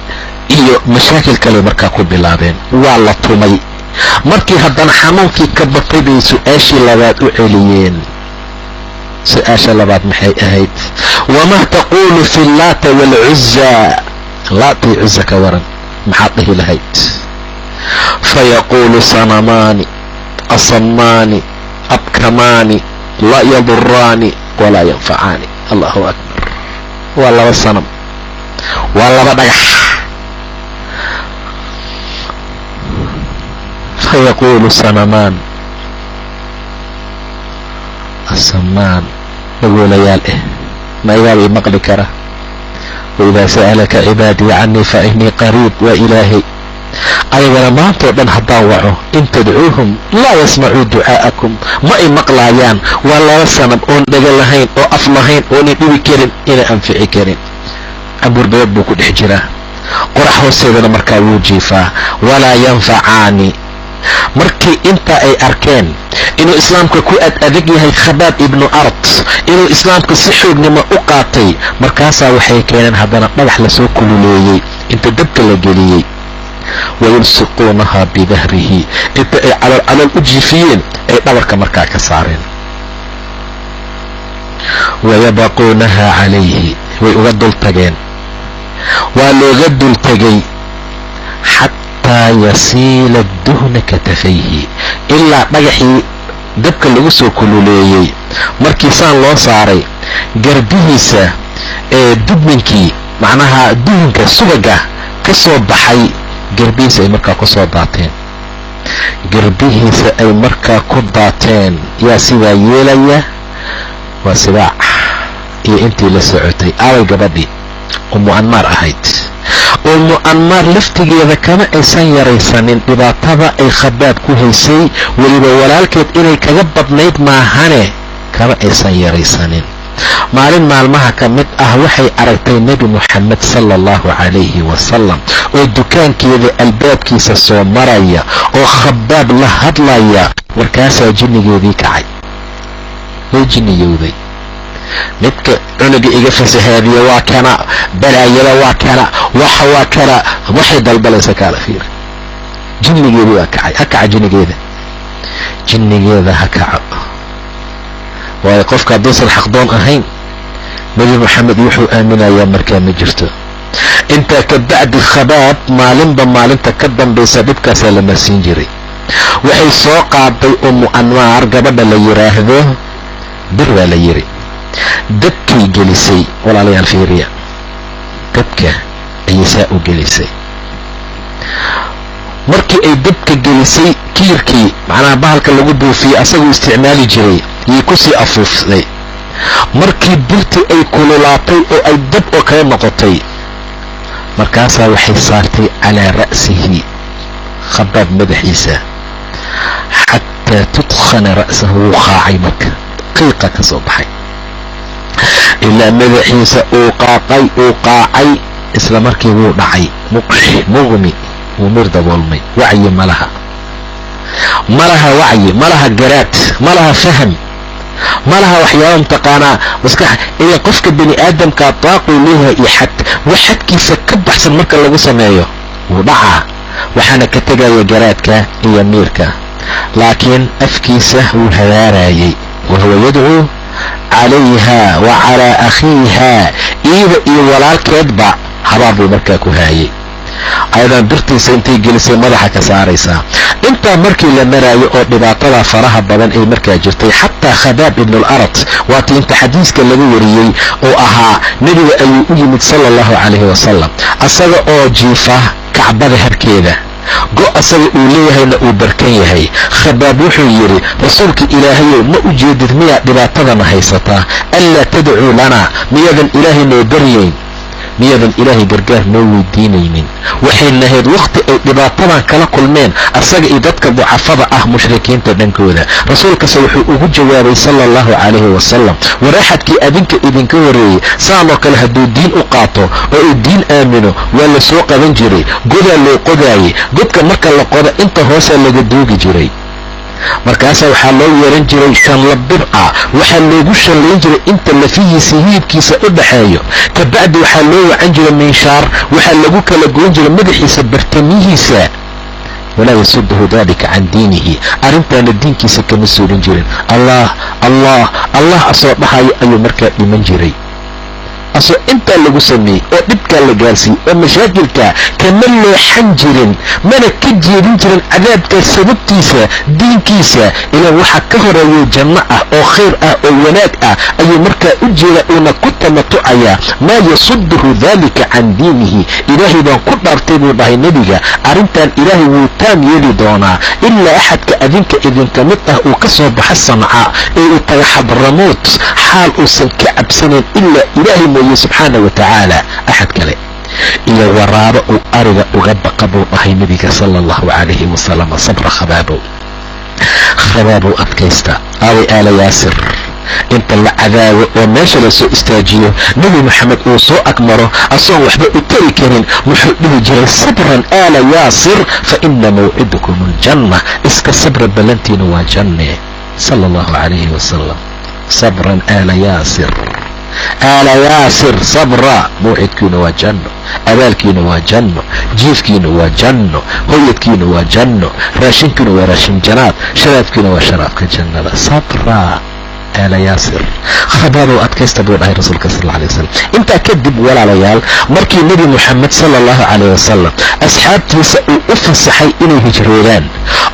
iyo mashaakil kale markaa ku bilaabeen. waa la tumay. markii haddana xanuunkii ka batay bay su-aashii labaad u celiyeen. su-aasha labaad maxay ahayd? wamaa taquulu fi laata waalcuza. laatay cuza ka waran, maxaad dhihi lahayd? fayaquulu sanamaani asamaani abkamaani laa yaduraani walaa yanfacaani. allahu akbar. waa laba sanam, waa laba dhagax. fayaquulu sanamaan, asamaan dhagoolayaal ah, ma igaabay maqli kara. waidaa sa'alaka cibaadii canii fa inii qariib. waa ilaahay ayagana maantoo dhan haddaan waco in tadcuuhum laa yasmacuu ducaa'akum, ma ay maqlaayaan. waa laba sanab oon dhaga lahayn oo af lahayn oonay dhibi karin inay anfici karin. cambuurbeed buu ku dhex jiraa, qorax hoosteedana markaa wuu jiifaa. walaa yanfacaani. markii intaa ay arkeen inuu islaamka ku adag yahay khabaab ibnu art, inuu islaamka si xoognimo u qaatay, markaasaa waxay keeneen haddana dhagax lasoo kululeeyey inta dabka la geliyey. wayulsiquunahaa bidahrihi, inta ay calool u jiifiyeen ay dhabarka markaa ka saareen. wayabaquunahaa calayhi, way uga dul tageen, waa looga dul tegay xataa yasiila duhna katafayhi, ilaa dhagaxii dabka lagu soo kululeeyey markii saan loo saaray garbihiisa ee dubninkii macnaha duhinka subaga ka soo baxay garbihiisa ay markaa ku soo daateen. garbihiisa ay markaa ku daateen. yaa sidaa yeelaya? waa sibaac iyo intii la socotay. aaway gabadhii ummu anmaar ahayd. ummu anmaar laftigeeda kama aysan yaraysanin dhibaatada ay khabaab ku haysay, weliba walaalkeed inay kaga badnayd maahane kama aysan yaraysanin. maalin maalmaha ka mid ah waxay aragtay nebi moxamed sala allahu calayhi wasalam oo dukaankeeda albaabkiisa soo maraya oo khabaab la hadlaya. markaasaa jinnigeedii kacay, way jinniyowday. midka cunuga iga fasahaadiya waa kana, balaayada waa kana, waxa waa kana, waxay dalbalaysa kaala fiir. jinnigeedii waa kacay. ha kaca jinnigeeda ha kaco. waayo qofka hadduusan xaqdoon ahayn nebi moxamed wuxuu aaminayaa markaa ma jirto. intaa ka bacdi khabaab maalinba maalinta ka dambaysa dhibkaasaa la marsiin jiray. waxay soo qaaday ummu anmaar gabadha la yiraahdo bir baa la yiri, dabkay gelisay. walaalayaal fiiriya, dabka ayay saa u gelisay. markii ay dabka gelisay kiirkii macnaha bahalka lagu buufiyey asaguu isticmaali jiray yay kusii afuufday. markii birtii ay kululaatay oo ay dab oo kala noqotay, markaasaa waxay saartay calaa ra'sihi khabaab madaxiisa xataa tudkhana ra'sahu. wuu qaacay, marka qiiqa ka soo baxay ilaa madaxiisa uu qaacay. isla markii wuu dhacay, muqmi, wuu mir daboolmay. wacyi malaha wacyi, malaha garaad, malaha faham, malaha waxyaaba mataqaanaa maskax. ilaa qofka bani aadamkaa daaquu leeyahay iyo xad, wax xadkiisa ka baxsan marka lagu sameeyo wuu dhacaa, waxaana ka tegaya garaadka iyo miirka. laakiin afkiisa wuu habaarayay. wahuwa yadcuu calayha wa calaa akhiiha, iyada iyo walaalkeedba habaar buu markaa ku haayay. ayadan birtiisa intay gelisay madaxa ka saaraysaa. intaa markii la maraayo oo dhibaatada faraha badan ay markaa jirtay, xataa khabaab ibnu al-arat waatii inta xadiiska laga wariyey oo ahaa nebiga ayuu u yimid sala allahu calayhi wasalam asaga oo jiifa kacbada harkeeda, go asaga uu leeyahayna uu barkan yahay. khabaab wuxuu yidhi, rasuulka ilaahayow ma u jeedid miyaa dhibaatadana haysataa? anlaa tadcuu lanaa, miyadan ilaahay noo baryayn, miyadan ilaahay gargaar noo weydiinaynin? waxay nahayd wakhti ay dhibaatadan kala kulmeen asaga iyo dadka ducafada ah mushrikiinta dhankooda. rasuulkase wuxuu ugu jawaabay sala allahu calayhi wasalam, waraaxadkii adinka idinka horeeyey saanoo kale hadduu diin u qaato oo uu diin aamino waa la soo qaban jiray, godaa loo qodaayey, godka marka la qoda inta hoosaa laga duugi jiray. markaasaa waxaa loo yeeran jiray shanla bir ah, waxaa loogu shallayn jiray inta lafihiisa hilibkiisa u dhaxeeyo. kabacdi waxaa loo wacan jiray minshaar, waxaa lagu kala goyn jiray madaxiisa bartamihiisa. walaa yasuduhu dalika can diinihi, arrintaana diinkiisa kama suulin jirin. allah asoo dhahayo ayuu markaa dhiman jiray. asoo intaa lagu sameeyey oo dhibkaa la gaarsiiyey oo mashaakilkaa kama leexan jirin, mana ka jeedin jirin cadaabkaa sababtiisa diinkiisa. ilaa waxa ka horeeyay janno ah oo khayr ah oo wanaag ah ayuu markaa u jeeda uuna ku tamatucayaa. maa yasuduhu dalika can diinihi, ilaahay baan ku dhaartay buu dhahay nebiga, arrintan ilaahay wuu taam yeeli doonaa ilaa axadka adinka idinka mid ah uu ka soo baxa sanca ee uu taga xadramuut xaal uusan ka cabsanayn ilaa ilaahay mooye subxaana wa tacaala axad kale. iyo waraabo uu ariga uga baqa buu dhahay nebiga sala allahu calayhi wasalam. sabra khabaabow adkaysta. aaway aala yaasir inta la cadaabo oo meesha la soo istaajiyo nebi moxamed uu soo agmaro asoon waxba u tari karin wuxuu dhihi jiray sabran aala yaasir fa ina mawcidukum aljanna. iska sabra ballantiina waa janne. sala allahu calayhi wasalam. sabran aala yaasir sabra. mawcidkiina waa janno, abaalkiina waa janno, jiifkiina waa janno, hoyadkiina waa janno, raashinkiina waa raashin janaad, sharaabkiina waa sharaabka jannada. sabra aala yaasir. khabaabow adkaysta buu dhahay rasuulka sal alla alay wasalam. intaa kadib walaalayaal, markii nebi moxamed sala allahu calayh wasalam asxaabtiisa uu u fasaxay inay hijroodaan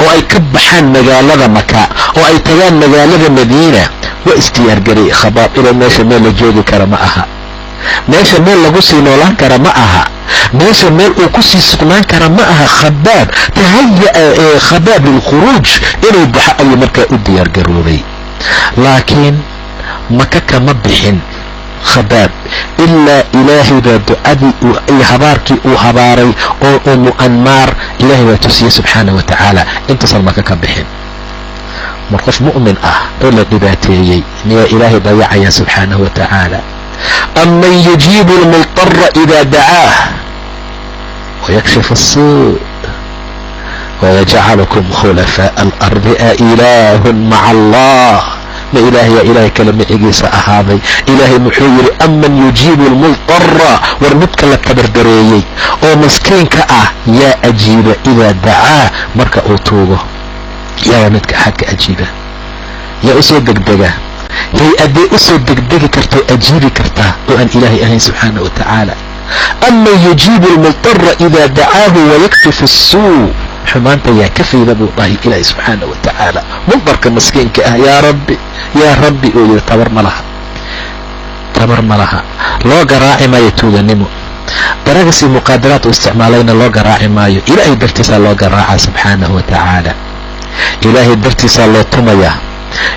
oo ay ka baxaan magaalada maka oo ay tagaan magaalada madiina, waa isdiyaargaray khabaab inay meesha meel la joogi kara ma aha, meesha meel lagu sii noolaan kara ma aha, meesha meel uu ku sii sugnaan kara ma aha. khabaab tahaya khabaab lilkhuruuj inuu baxo ayuu markaa u diyaargaroobay. laakiin maka kama bixin khabaab ilaa ilaahay baa ducadii iyo habaarkii uu habaaray oo umu anmaar ilaahay baa tusiyey subxaana wa tacaala intuusan maka ka bixin. mar qof mu'min ah oo la dhibaateeyey miyaa ilaahay dayacaya subxaanahu wa tacaala. aman yujiibu lmultara idaa dacaah wayakshifu asuu wayajcalukum khulafaaءa alardi a ilaahun maca allah. ma ilaahyaa ilaahay kale micigiisa ahaaday. ilaahay muxuu yidhi aman yujiibu lmultara, war midka la tabardareeyey oo maskiinka ah yaa ajiiba idaa dacaa marka uu tuugo. yaa midka axadka ajiiba, yaa usoo degdega. hay-adee usoo degdegi kartoo ajiibi kartaa oo aan ilaahay ahayn subxaana wa tacaala. aman yujiibu lmultara idaa dacaahu wayaktifu asuu. xumaanta yaa ka fayda buu dhahay ilaahay subxaana wa tacaala. muldarka maskiinka ah yaa rabbi oo yidhi tabar ma laha. loo garaaci maayo tuuganimo, daragasi muqaadaraad u isticmaalayna loo garaaci maayo. ilaahay dartiisaa loo garaacaa subxaanahu wa tacaala. ilaahay dartiisaa loo tumayaa.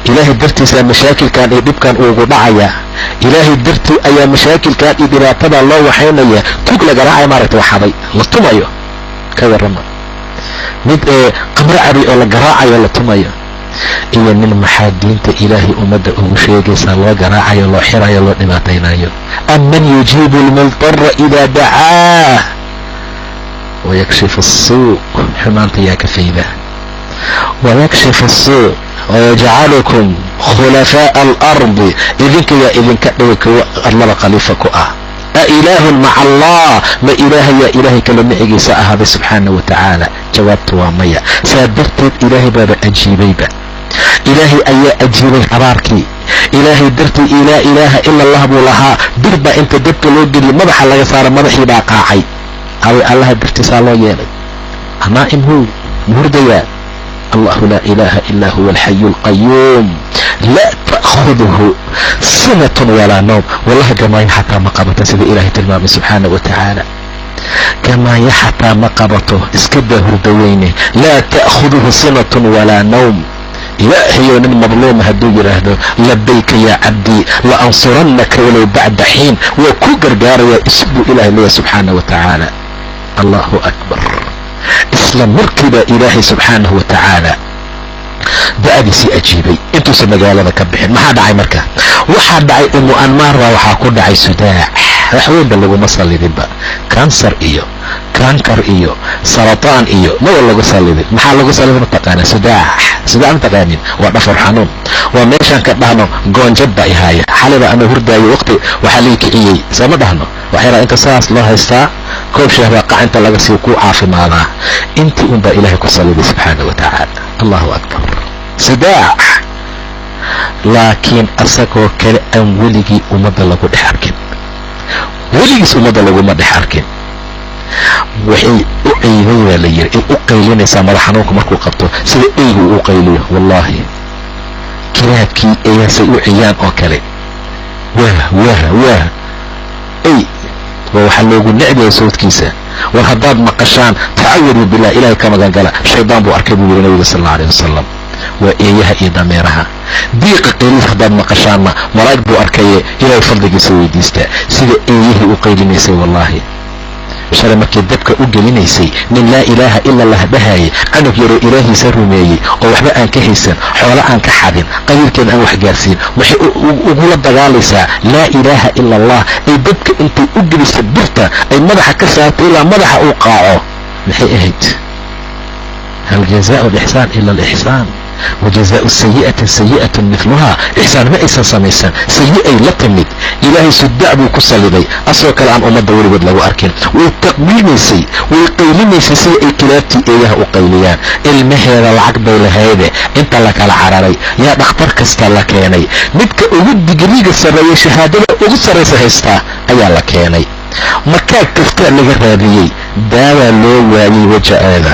ilaahay dartiisaa mashaakilkan iyo dhibkan uugu dhacayaa. ilaahay dartii ayaa mashaakilkan iyo dhibaatada loo waxaynaya. tug la garaacaya maaragta waxaday la tumayo ka warrama. mid qamro cabi oo la garaacayo la tumayo, iyo nin maxaa diinta ilaahay ummadda ugu sheegaysaa loo garaacayo, loo xirayo, loo dhibaataynayo. aman yujiibu lmultara idaa dacaah wayakshifu asuu. xumaanta yaa ka fayda. wayakshifu asuu wayajcalukum khulafaaءa alardi. idinka yaa idinka dhigay kuwa arlada khaliifa ku ah. a ilaahun maca allah, ma ilaahayaa ilaahay kale micigiisa ahaaday subxaana wa tacaala. jawaabtu waa maya. saa darteed ilaahay baaba ajiibayba. ilaahay ayaa ajiibay habaarkii. ilaahay dartii laa ilaaha ila allah buu lahaa. bir baa inta dabka loo geliyay madaxa laga saara, madaxii baa qaacay. away allaha dartiisaa loo yeelay. naa'im hu muhurdayaa. allahu laa ilaaha ilaa huwa alxayu alqayuum laa ta'khuduhu sinatun walaa nawm. wallahi gamaayo xataa ma qabato sida ilaahay tilmaamay subxaana wa tacaala. gamaayo xataa ma qabato, iska daa hurda weyne. laa ta'khuduhu sinatun walaa nawm. ilaahayow nin madluuma hadduu yidhaahdo labayka yaa cabdii la ansurannaka walow bacda xiin, waa ku gargaarayaa isbuu ilaahay leeyahay subxaana wa tacaala. allahu akbar. isla markiibaa ilaahay subxaanahu wa tacaala da-adiisii ajiibay intuusan magaalada ka bixin. maxaa dhacay marka? waxaa dhacay umu anmaar baa waxaa ku dhacay sudaac. waxweynba laguma sallidinba. kansar iyo kankar iyo sarataan iyo maba lagu sallidin. maxaa lagu sallida mataqaana? sudaac mataqaanin? waa dhafar xanuun. waa meeshaan ka dhahno goonjad baa ihaaya. xaliba ama hurdaayo waqti waxaa lii kiciyey sooma dhahno. waxyaraa inta saas loo haystaa koob shaahbaa qacinta laga sii ku caafimaadaa. intii un baa ilaahay ku salliday subxaana wa tacaala. allahu akbar. sudaac. laakiin asagoo kale aan weligii ummadda lagu dhex arkin. weligiis ummadda laguma dhex arkin. waxay u ceybay baa la yiri, ay u qaylinaysaa madax xanuunku markuu qabto sida eygu uu qayliyo. wallaahi kiraadkii eeyaasay u ciyaan oo kale. waa ey waa waxaa loogu necbaya sawdkiisa. war haddaad maqashaan tacawadu bilah, ilaahay ka magangala. shaydaan buu arkay buu yiri nabiga sal alla alay wasalam. waa eeyaha iyo dameeraha. diiqa qeylid haddaad maqashaanna malaa'ig buu arkaye ilaahay fadligiisa weydiistaa sida eeyihii u qaylinaysay wallaahi shalay markii dabka u gelinaysay nin laa ilaaha ila allah dhahayay canug yaroo ilaahiisa rumeeyey oo waxba aan ka haysan xoolo aan ka xadin qabiilkeed aan wax gaarsiin waxay ugula dagaalaysaa laa ilaaha ila allah ay dabka intay u gelisa birta ay madaxa ka saartay ilaa madaxa uu qaaco maxay ahayd hal jazaau alixsaan ila alixsaan wajazaau sayi'atin sayi'atun midluhaa ixsaan ma aysan samaysan sayi-ay la timid ilaahay sudac buu ku saliday asagoo kale aan ummadda weligood lagu arkin way taqbiilmaysay way qaylinaysay sida ay kilaabtii eeyaha u qayliyaan ilmaheeda lacag bay lahayde inta la kala cararay yaa dhakhtar kasta la keenay midka ugu digriga sarreeyay shahaadada ugu sarraysa haystaa ayaa la keenay markaa kasta laga raadiyey daawaa loo waayey wajaceeda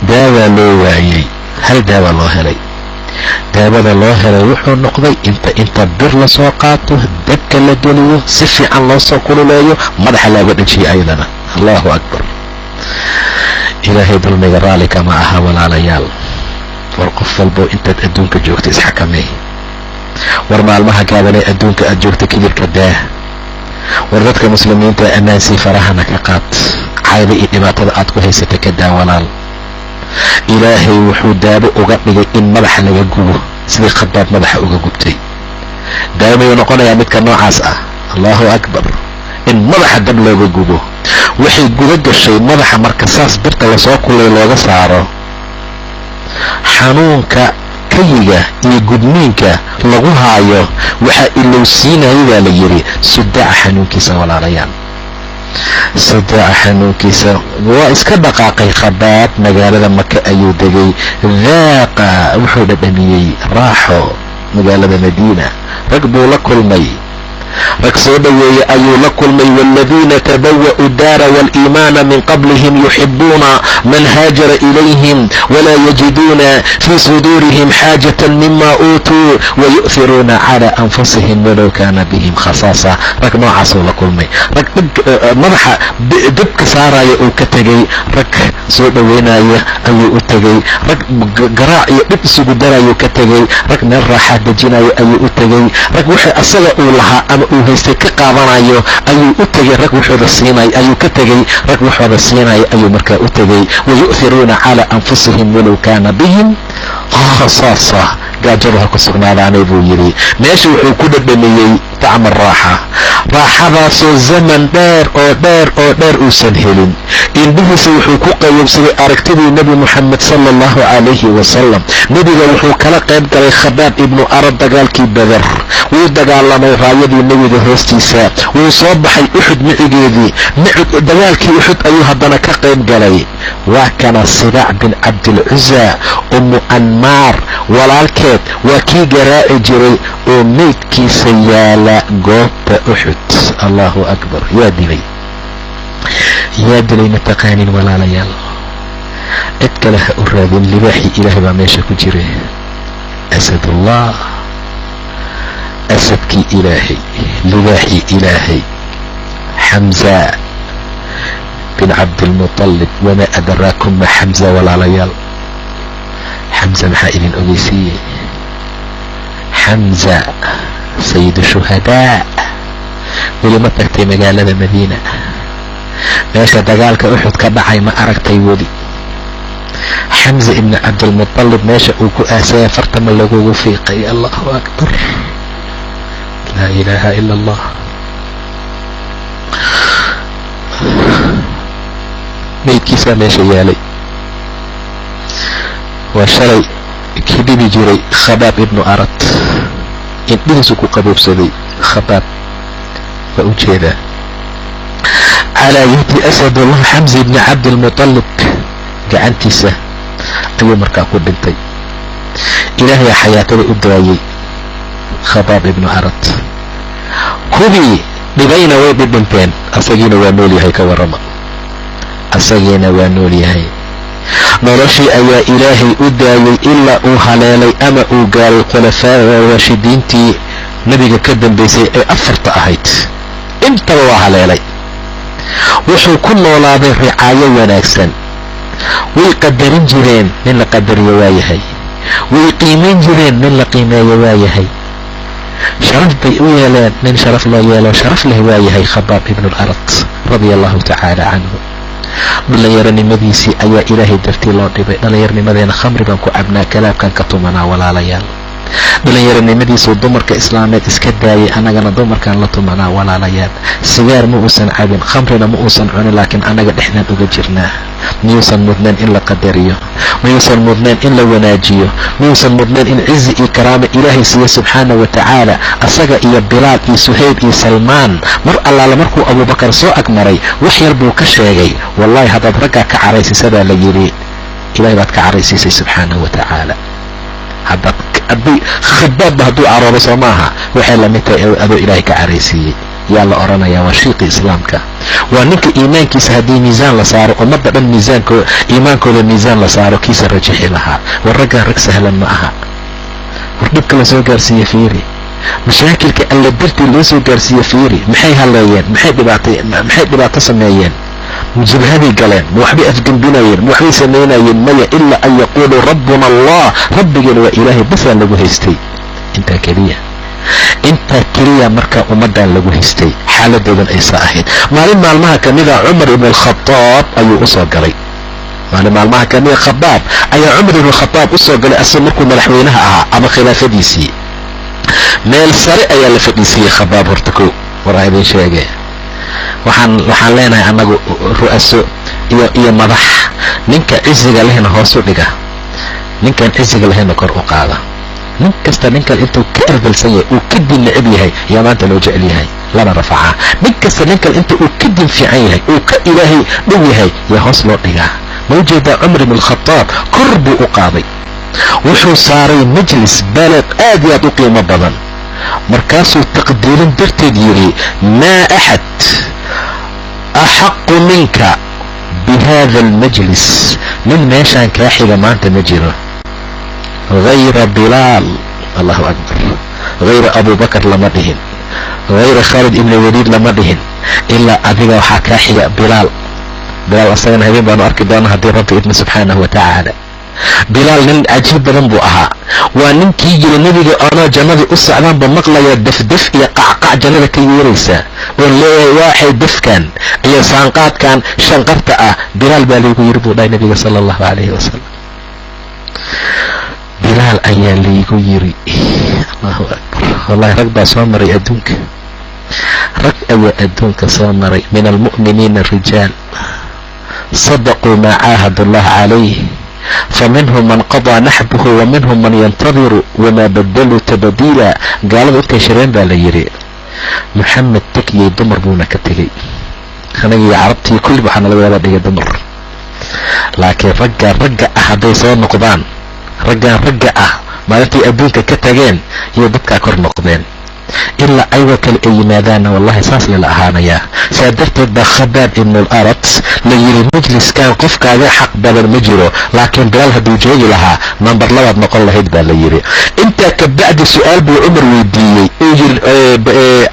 daawaa loo waayey hal daawa loo helay daawada loo helay wuxuu noqday inta bir lasoo qaato dabka la geliyo si fiican loo soo kululeeyo madaxa looga dhajiyo ayadana allahu akbar ilaahay dulmiga raali kama aha walaalayaal war qof walbo intaad adduunka joogto isxakamey war maalmaha gaabanee adduunka aad joogto kibirka daah war dadka muslimiinta ammaansii farahana ka qaad cayda iyo dhibaatada aad ku haysata ka daa walaal ilaahay wuxuu daabo uga dhigay in madaxa laga gubo sidii khadaab madaxa uga gubtay daamayuu noqonayaa midka noocaas ah allahu akbar in madaxa dab looga gubo waxay guda gashay madaxa marka saas birta lasoo kulay looga saaro xanuunka kayiga iyo gudniinka lagu haayo waxaa ilowsiinaya baa la yidhi sudaaca xanuunkiisa walaalayaal sadaaca xanuunkiisa waa iska dhaqaaqay khabaab magaalada maka ayuu degay daaqa wuxuu dhadhamiyey raaxo magaalada madiina rag buu la kulmay rag soo dhoweeyey ayuu la kulmay waaladiina tabawa'u daara waaliimaana min qablihim yuxibuuna man haajara ilayhim walaa yajiduuna fii suduurihim xaajatan mima uutuu wayu'hiruuna calaa anfusihim walow kaana bihim khasaasa rag noocaasuu la kulmay rag madaxa dabka saaraya uu ka tegey rag soo dhoweynaya ayuu u tegey rag garaac iyo dhib isugu darayuu ka tegey rag meel raaxaa dejinayo ayuu u tegey rag waxa asaga uu lahaa ama uu haystay ka qaadanayo ayuu u tegey rag waxooda siinay ayuu ka tegey rag waxooda siinaya ayuu markaa u tegey wayu'hiruuna calaa anfusihim walow kaana bihim khasaasa gaajadu ha ku sugnaadaanay buu yidhi meesha wuxuu ku dhadhamiyey tacma raaxa raaxadaasoo zaman dheer oo dheer oo dheer uusan helin indhihiisa wuxuu ku qaybsaday aragtidii nebi moxamed sala allahu calayhi wasalam nebiga wuxuu kala qayb galay khabaab ibnu arad dagaalkii badar wuu dagaalamay raayadii nebiga hoostiisa wuu soo baxay uxud micigeedii dagaalkii uxud ayuu haddana ka qayb galay waa kana sibaac bin cabdilcuza ummu anmaar walaalkeed waa kii garaaci jiray oo meydkiisa yaala goobta uxud allahu akbar yaa dilay mataqaanin walaalayaal cid kale ha u raadin libaaxii ilaahay baa meesha ku jira asadullah asadkii ilaahay libaaxii ilaahay xamza bin cabdilmuطalib wamaa adraakum ma xamza walaalayaal xamza maxaa idin ogeysiiyey xamza sayidu shuhadaa weli ma tagtay magaalada madiina meesha dagaalka uxud ka dhacay ma aragtay weli xamza ibni cabdilmuطalib meesha uu ku aasaya fartama lagugu fiiqay allahu akbar laa ilaaha ila allah meydkiisaa meesha yaalay waa shalay kii dhibi jiray khabaab ibnu arad indhihiisu ku qaboobsaday khabaab waa u jeedaa calaa yadi asadullah xamza ibni cabdilmuطalib gacantiisa ayuu markaa ku dhintay ilaahay xayaatada u daayey khabaab ibnu arad kuwii dhibayna way dhidhinteen asagiina waa nool yahay ka warrama asagiina waa nool yahay noloshii ayaa ilaahay u daayey ilaa uu haleelay ama uu gaaray khulafaada raashidiintii nebiga ka dambaysay ee afarta ahayd intaba waa haleelay wuxuu ku noolaaday ricaayo wanaagsan way qadarin jireen nin la qadariyo waayahay way qiimayn jireen, nin la qiimeeyo waa yahay. sharaf bay u yeeleen, nin sharaf loo yeelo sharaf leh waa yahay Khabaab ibn al-Arat radia allahu tacaala canhu. dhalinyaronimadiisii ayaa ilaahay dartii loo dhibay. dhallinyaronimadeena khamri baan ku cabnaa, kalaabkan ka tumanaa walaalayaal. dhalinyaronimadiisuu dumarka islaameed iska daayay, annagana dumarkaan la tumanaa walaalayaal. sigaar ma uusan cabin, khamrina ma uusan cunin, laakiin annaga dhexdaan uga jirnaa. miyuusan mudnayn in la qadariyo? miyuusan mudnayn in la wanaajiyo? miyuusan mudnayn in cizi iyo karaamo ilaahay siiyo subxaana wa tacaala? asaga iyo bilaal iyo suhayb iyo salmaan mar allaala markuu abubakar soo agmaray wax yar buu ka sheegay. wallahi haddaad raggaa ka caraysiisadaa la yidhi, ilahay baad ka caraysiisay subxaana wa tacaala. Khabaabba hadduu caroodo soo maaha, waxay lamid tahay adoo ilaahay ka caraysiiyey. yaa la odhanayaa waa shiiqi islaamka, waa ninka iimaankiisa haddii miisaan la saaro, ummadda dhan iimaankooda miisaan la saaro, kiisa rajixi lahaa. war raggaan rag sahlan ma aha. war dhibka la soo gaarsiiye fiiri, mashaakilka alla dartii loo soo gaarsiiye fiiri. maxay haleeyeen? maxay dhibaato sameeyeen? jabhaday galeen, ma waxbay afgembinayeen, ma waxbay samaynayeen? maya, ilaa an yaquuluu rabbuna allah, rabbigeena waa ilaahay basaa lagu haystay. intaa keliya markaa ummadan lagu haystay, xaaladoodan aysa ahayd. maalin maalmaha kamida cumar ibn al-Khattaab ayuu usoo galay. maalin maalmaha kamida Khabaab ayaa cumar ibn al-Khattaab usoo galay, asag markuu madaxweynaha ahaa ama khilaafadiisii. meel sare ayaa la fadhiisiyey Khabaab. horta ko war aan idin sheege, waxaan leenahay annagu ru'aso iyo madax. ninka ciziga lehna hoos u dhiga, ninkaan ciziga lehna kor u qaada. nin kasta ninkan intuu ka erbalsan yahay, uu ka din necab yahay, yaa maanta loo jecel yahay, lana rafacaa. nin kasta ninkan inta uu ka din fiican yahay, uu ka ilaahay dhow yahay, yaa hoos loo dhigaa. ma ujeedaa? cumar ibn al-Khattaab kor buu u qaaday, wuxuu saaray majlis baled aad iyo aad u qiimo badan. markaasuu taqdiirin darteed yidhi, maa axad axaqu minka bihada almajlis, nin meeshaan kaa xiga maanta ma jiro. hayra bilaal, allahu akbar, hayra abubakar lama dhihin, hayra khaalid ibn waliid lama dhihin, ilaa adiga waxaa kaa xiga bilaal. asagana habeen baanu arki doona haddii rabbi idna subxaanahu wa tacaala. bilaal nin cajiib badan buu ahaa. waa ninkii yiri nebiga anoo jannadii u socdaanba maqlayaa dafdaf iyo qacqac jannada ka yeeraysaa, oon leeyahay waaxay dafkan iyo saanqaadkan shanqarta ah. bilaal baa laygu yiri buu dhahay nebiga sala allahu calayhi wasalam. bilaal ayaa laygu yiri. allahu akbar, wallahi rag baa soo maray adduunka, rag ayaa adduunka soo maray. min almu'miniina rijaal sadaquu maa caahadu allah calayh, faminhum man qadaa naxbuhu waminhum man yantadiru wamaa badaluu tabdiila. gaalada intay shireen baa la yidhi, maxamed tegiyey dumar buuna ka tegey. anagii carabtii kulli waxaa nalaga wada dhigay dumar. laakiin ragga ah hadday soo noqdaan, raggaan ragga ah maalintii adduunka ka tageen iyo dadkaa kor noqdeen. ilaa ayagoo kale ay yimaadaanna wallahi saas lala ahaanayaa. saa darteed baa Khabaab ibn al-Arat la yidhi, majliskan qofkaaga xaq badan ma jiro, laakiin bilaal hadduu joogi lahaa nambar labaad noqon lahayd baa la yidhi. intaa kabacdi su-aal buu cumar weydiiyey, uu yiri,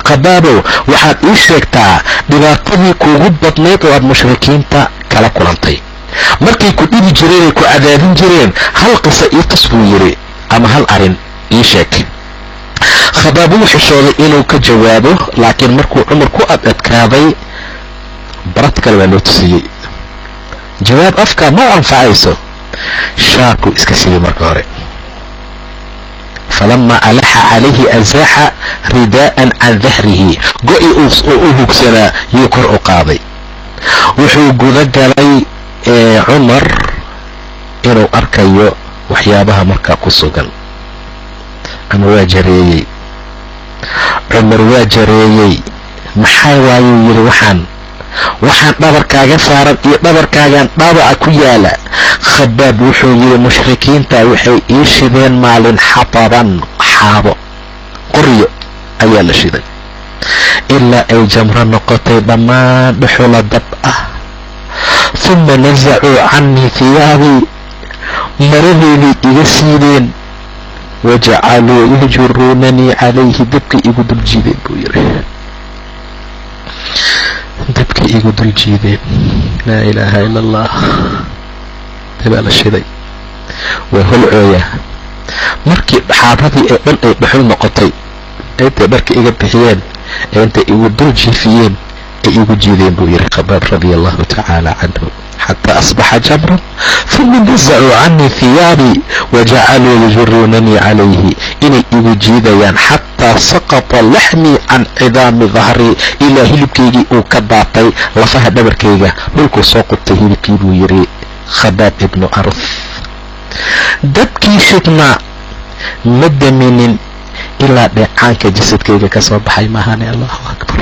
Khabaabow waxaad ii sheegtaa dhibaatadii kuugu badnayd oo aad mushrikiinta kala kulantay, markay ku dhibi jireen ay ku cadaadin jireen, hal qisa ii tus buu yidhi, ama hal arin ii sheeg. Khabaab wuu xishooday inuu ka jawaabo, laakiin markuu cumar ku adkaaday barad kale baa loo tusiyey. jawaab afka ma anfacayso, shaarkuu iska siiyey marka hore. falamaa alaxa calayhi azaaxa ridaa'an can dahrihi, go-i u hugsanaa yuu kor u qaaday. wuxuu guda galay cumar inuu arkayo waxyaabaha markaa ku sugan, ama waa jareeyey. cumar waa jareeyey. maxaa waayuu yidhi, waxaan dhabarkaaga saaran iyo dhabarkaagan dhaabaca ku yaala. Khabaab wuxuu yidhi, mushrikiinta waxay ii shideen maalin xataban, xaabo qoryo ayaa la shiday, ilaa ay jamro noqotay dhammaan dhuxula dab ah. uma nasacuu canii hiyaabii, maradeedii iga siideen, wajacaluu yahjuruunanii calayhi, dabkay igu dul jiideen buu yidhi, dabkay igu dul jiideen. laa ilaaha ila allah. dabaa la shiday, waa holcooya, markii xaabadii ee dhan ay dhuxul noqotay intay dharka iga bixiyeen ee intay igu dul jiifiyeen ay igu jiideen buu yidhi Khabaab radia allahu tacaala canhu xataa asbaxa jamran uma nazacuu canii hiyaabii wajacaluu yajuruunanii calayhi, inay igu jiidayaan xataa saqata laxmii can cidaami dahrii, ilaa hilibkaygii uu ka daatay lafaha dhabarkayga dhulkuu soo qubtay hilibkii buu yidhi Khabaab ibnu Arth. dabkii shidnaa ma daminin ilaa dheecaanka jasadkayga ka soo baxay maahane. allahu akbar.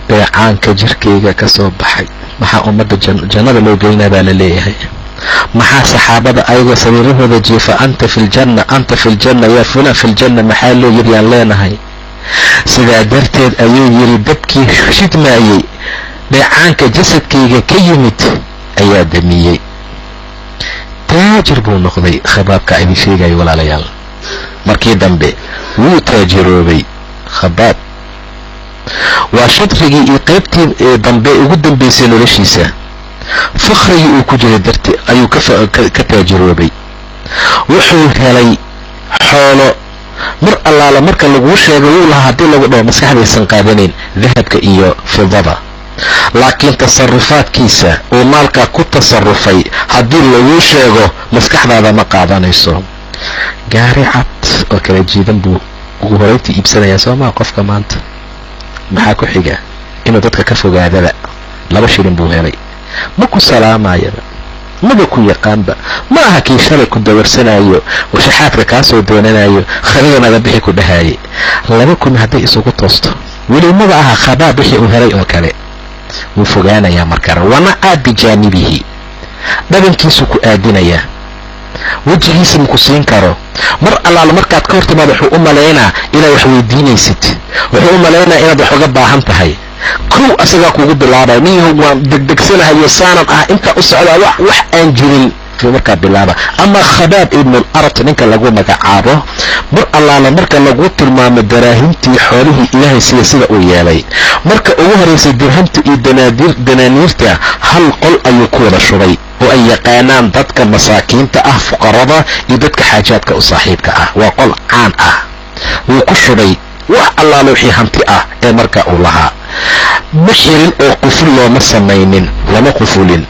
dheecaanka jirkayga ka soo baxay. maxaa ummadda jannada loo geynaa baa la leeyahay. maxaa saxaabada ayagoo sariirahooda jiifa anta fi ljanna anta fi ljanna yaa fulaan fi ljanna maxaa loo yidhi aan leenahay. sidaa darteed ayuu yidhi dabkii shidmaayey dheecaanka jasadkayga ka yimid ayaa damiyey. taajir buu noqday Khabaabka idin sheegayo walaalayaal. markii dambe wuu taajiroobay Khabaab. waa shadrigii iyo qaybtii dambe ugu dambaysay noloshiisa. fakhrigii uu ku jiray darti ayuu ka taajiroobay. wuxuu helay xoolo mar allaala marka laguu sheego wuu lahaa haddii lagu dhaho maskaxdaysan qaadanayn dahabka iyo fidada, laakiin tasarufaadkiisa uu maalkaa ku tasarufay haddii laguu sheego maskaxdaada ma qaadanayso. gaari cad oo kala jiidan buu ugu horeyntii iibsanayaa soomaa qofka maanta. maxaa ku xiga? inuu dadka ka fogaadaba. 2 shilin buu helay. ma ku salaamayaba, maba ku yaqaanba, ma aha kii shalay ku dawarsanayo washaxaadka kaa soo doonanayo khadada naga bixi ku dhahaayay. 2 kun hadday isugu toosto weli maba aha Khabaab wixii uu helay oo kale. wuu fogaanayaa markale. wana aad bijaanibihi, dhabankiisu ku aadinayaa, wejigiisa maku siin karo. mar allaala markaad ka hortimaad wuxuu u malaynaa inaad wax weydiinaysid, wuxuu u malaynaa inaad wax uga baahan tahay. kow asagaa kugu bilaabay ninyahow waan degdegsanahayo saanan ah intaa u socdaa wax aan jirin markaa bilaaba. ama Khabaab ibnu al-Arat ninka lagu magacaabo, mar allaala marka lagu tilmaamo daraahimtii xoolihii ilaahay sida uu yeelay, marka ugu horeysay dirhamta iyo danaaniirta hal qol ayuu ku wada shubay oo ay yaqaanaan dadka masaakiinta ah, fuqarada iyo dadka xaajaadka u saaxiibka ah. waa qol caan ah. wuu ku shubay wax allaala wixii hanti ah ee marka uu lahaa. ma xirin oo quful looma samaynin, lama qufulin.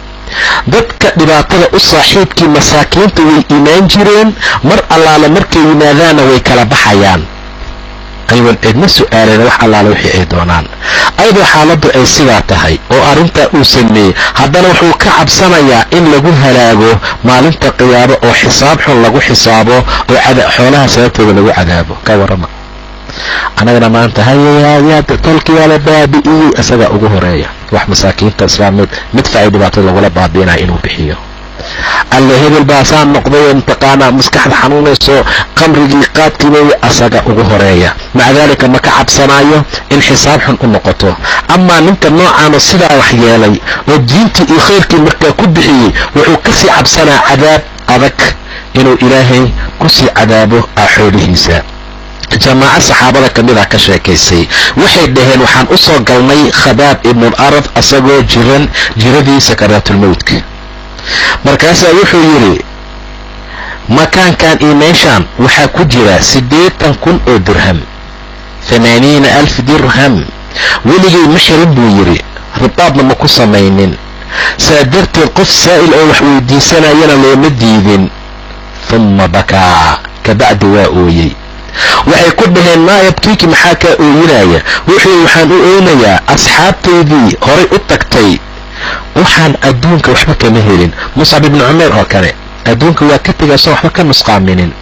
dadka dhibaatada u saaxiibkii masaakiinta way imaan jireen, mar allaala markay yimaadaana way kala baxayaan aywan cidma su-aaleen wax allaala wixii ay doonaan. ayadoo xaaladdu ay sidaa tahay oo arrintaa uu sameeyey, haddana wuxuu ka cabsanayaa in lagu halaago maalinta qiyaamo oo xisaab xun lagu xisaabo oo xoolaha sababtooda lagu cadaabo. ka warrama annagana maanta hayayaa tolkiyaa la baabi'iyey, isagaa ugu horeeya wax masaakiinta islaamid midfacay dhibaatada lagula baabi'inaya inuu bixiyo. alla hebel baasaan noqday oo mataqaanaa maskaxda xanuunayso qamrigii qaadkiibay asaga ugu horeeya. maca daalika ma ka cabsanaayo in xisaab xun u noqoto. amaa ninka noocaano sidaa wax yeelay oo diintii iyo khayrkii markaa ku bixiyey, wuxuu kasii cabsanaa cadaab adag inuu ilaahay kusii cadaabo xoolihiisa. jamaaco saxaabada ka mid ah ka sheekaysay waxay dhaheen waxaan u soo galnay Khabaab ibnu al-Arad asagoo jiradii sakaraatulmowtka. markaasaa wuxuu yidhi makaankan iyo meeshaan waxaa ku jira 80 kun oo dirham, 80,000 dirham. weligay ma xirin buu yidhi, ribaadna ma ku samaynin. saa darteed qof saa'il oo wax weydiisanayana looma diidin. uma bakaa, kabacdi waa ooyey. waxay ku dhaheen maa yabkiiki, maxaa kaa ooyinaya? wuxuu waxaan u oonayaa asxaabtaydii horay u tagtay waxaan adduunka waxba kama helin. Muscab ibnu Cumayr oo kale adduunka waa ka tegay asoo waxba ka nusqaaminin.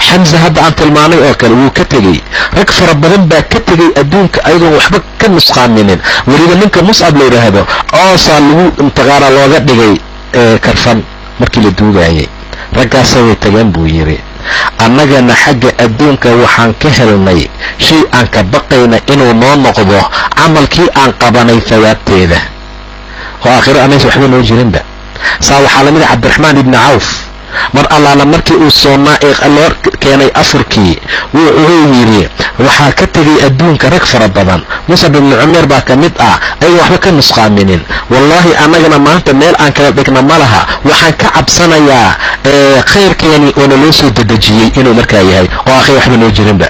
xamza hadda aan tilmaanay oo kale wuu ka tegey. rag fara badan baa ka tegay adduunka ayadoon waxba ka nusqaaminin. weliba ninka Muscab la yidhaahdo coosaa lagu intaqaana looga dhigay karfan markii la duugaayay. raggaasa way tageen buu yidhi. annagana xagga adduunka waxaan ka helnay shay aan ka baqayna inuu noo noqdo camalkii aan qabanay thawaabteeda oo aakhiro anaysa waxba noo jirinba. saa waxaa lamid a Cabdiraxmaan ibni Cawf mar allaala markii uu soonnaa ee loo keenay afurkii wuxuu yidhi waxaa ka tegay adduunka rag fara badan. Musab ibnu cumeer baa ka mid ah, ayaga waxba ka nusqaaminin. wallaahi annagana maanta meel aan kala dhigna ma laha, waxaan ka cabsanayaa khayrkeeni oo naloo soo dedejiyey inuu markaa yahay oo aakhir waxba noo jirinba.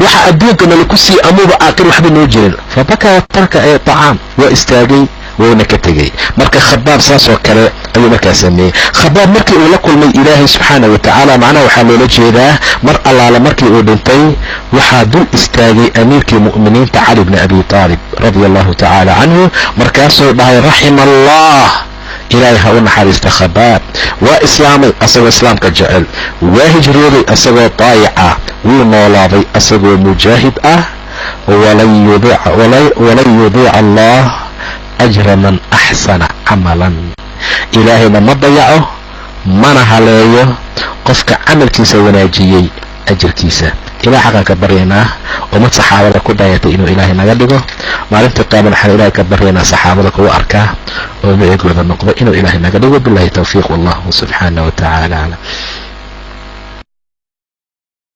waxa adduunka nalaku sii amuuba aakhir waxba noo jirin. fabakaa watarka ee tacaam, waa istaagay wuuna ka tegey. marka Khabaab saas oo kale ayuu markaa sameeyey. Khabaab markii uu la kulmay ilaahay subxaanahu watacaala, macnaha waxaa loola jeedaa mar allaala markii uu dhintay waxaa dul istaagay amiirkii mu'miniinta Cali bni Abi Taalib radia allahu tacaala canhu. markaasuu dhahay raxima allah, ilaahay ha u naxariista Khabaab. waa islaamay asagoo islaamka jecel, waa hijrooday asagoo daayica, wuu noolaaday asagoo mujaahid ah. walan yudiica allah ajra man axsana camalan, ilaahayna ma dayaco mana haleeyo qofka camalkiisa wanaajiyey ajirkiisa. ilaah xaqaan ka baryaynaa ummad saxaabada ku dayatay inuu ilaahay naga dhigo. maalinta qiyaamada waxaan ilaahay ka baryaynaa saxaabada kuwa arkaa oo micigooda noqdo inuu ilaahay naga dhigo. billahi tawfiiq, wallahu subxaanahu watacaala aclam.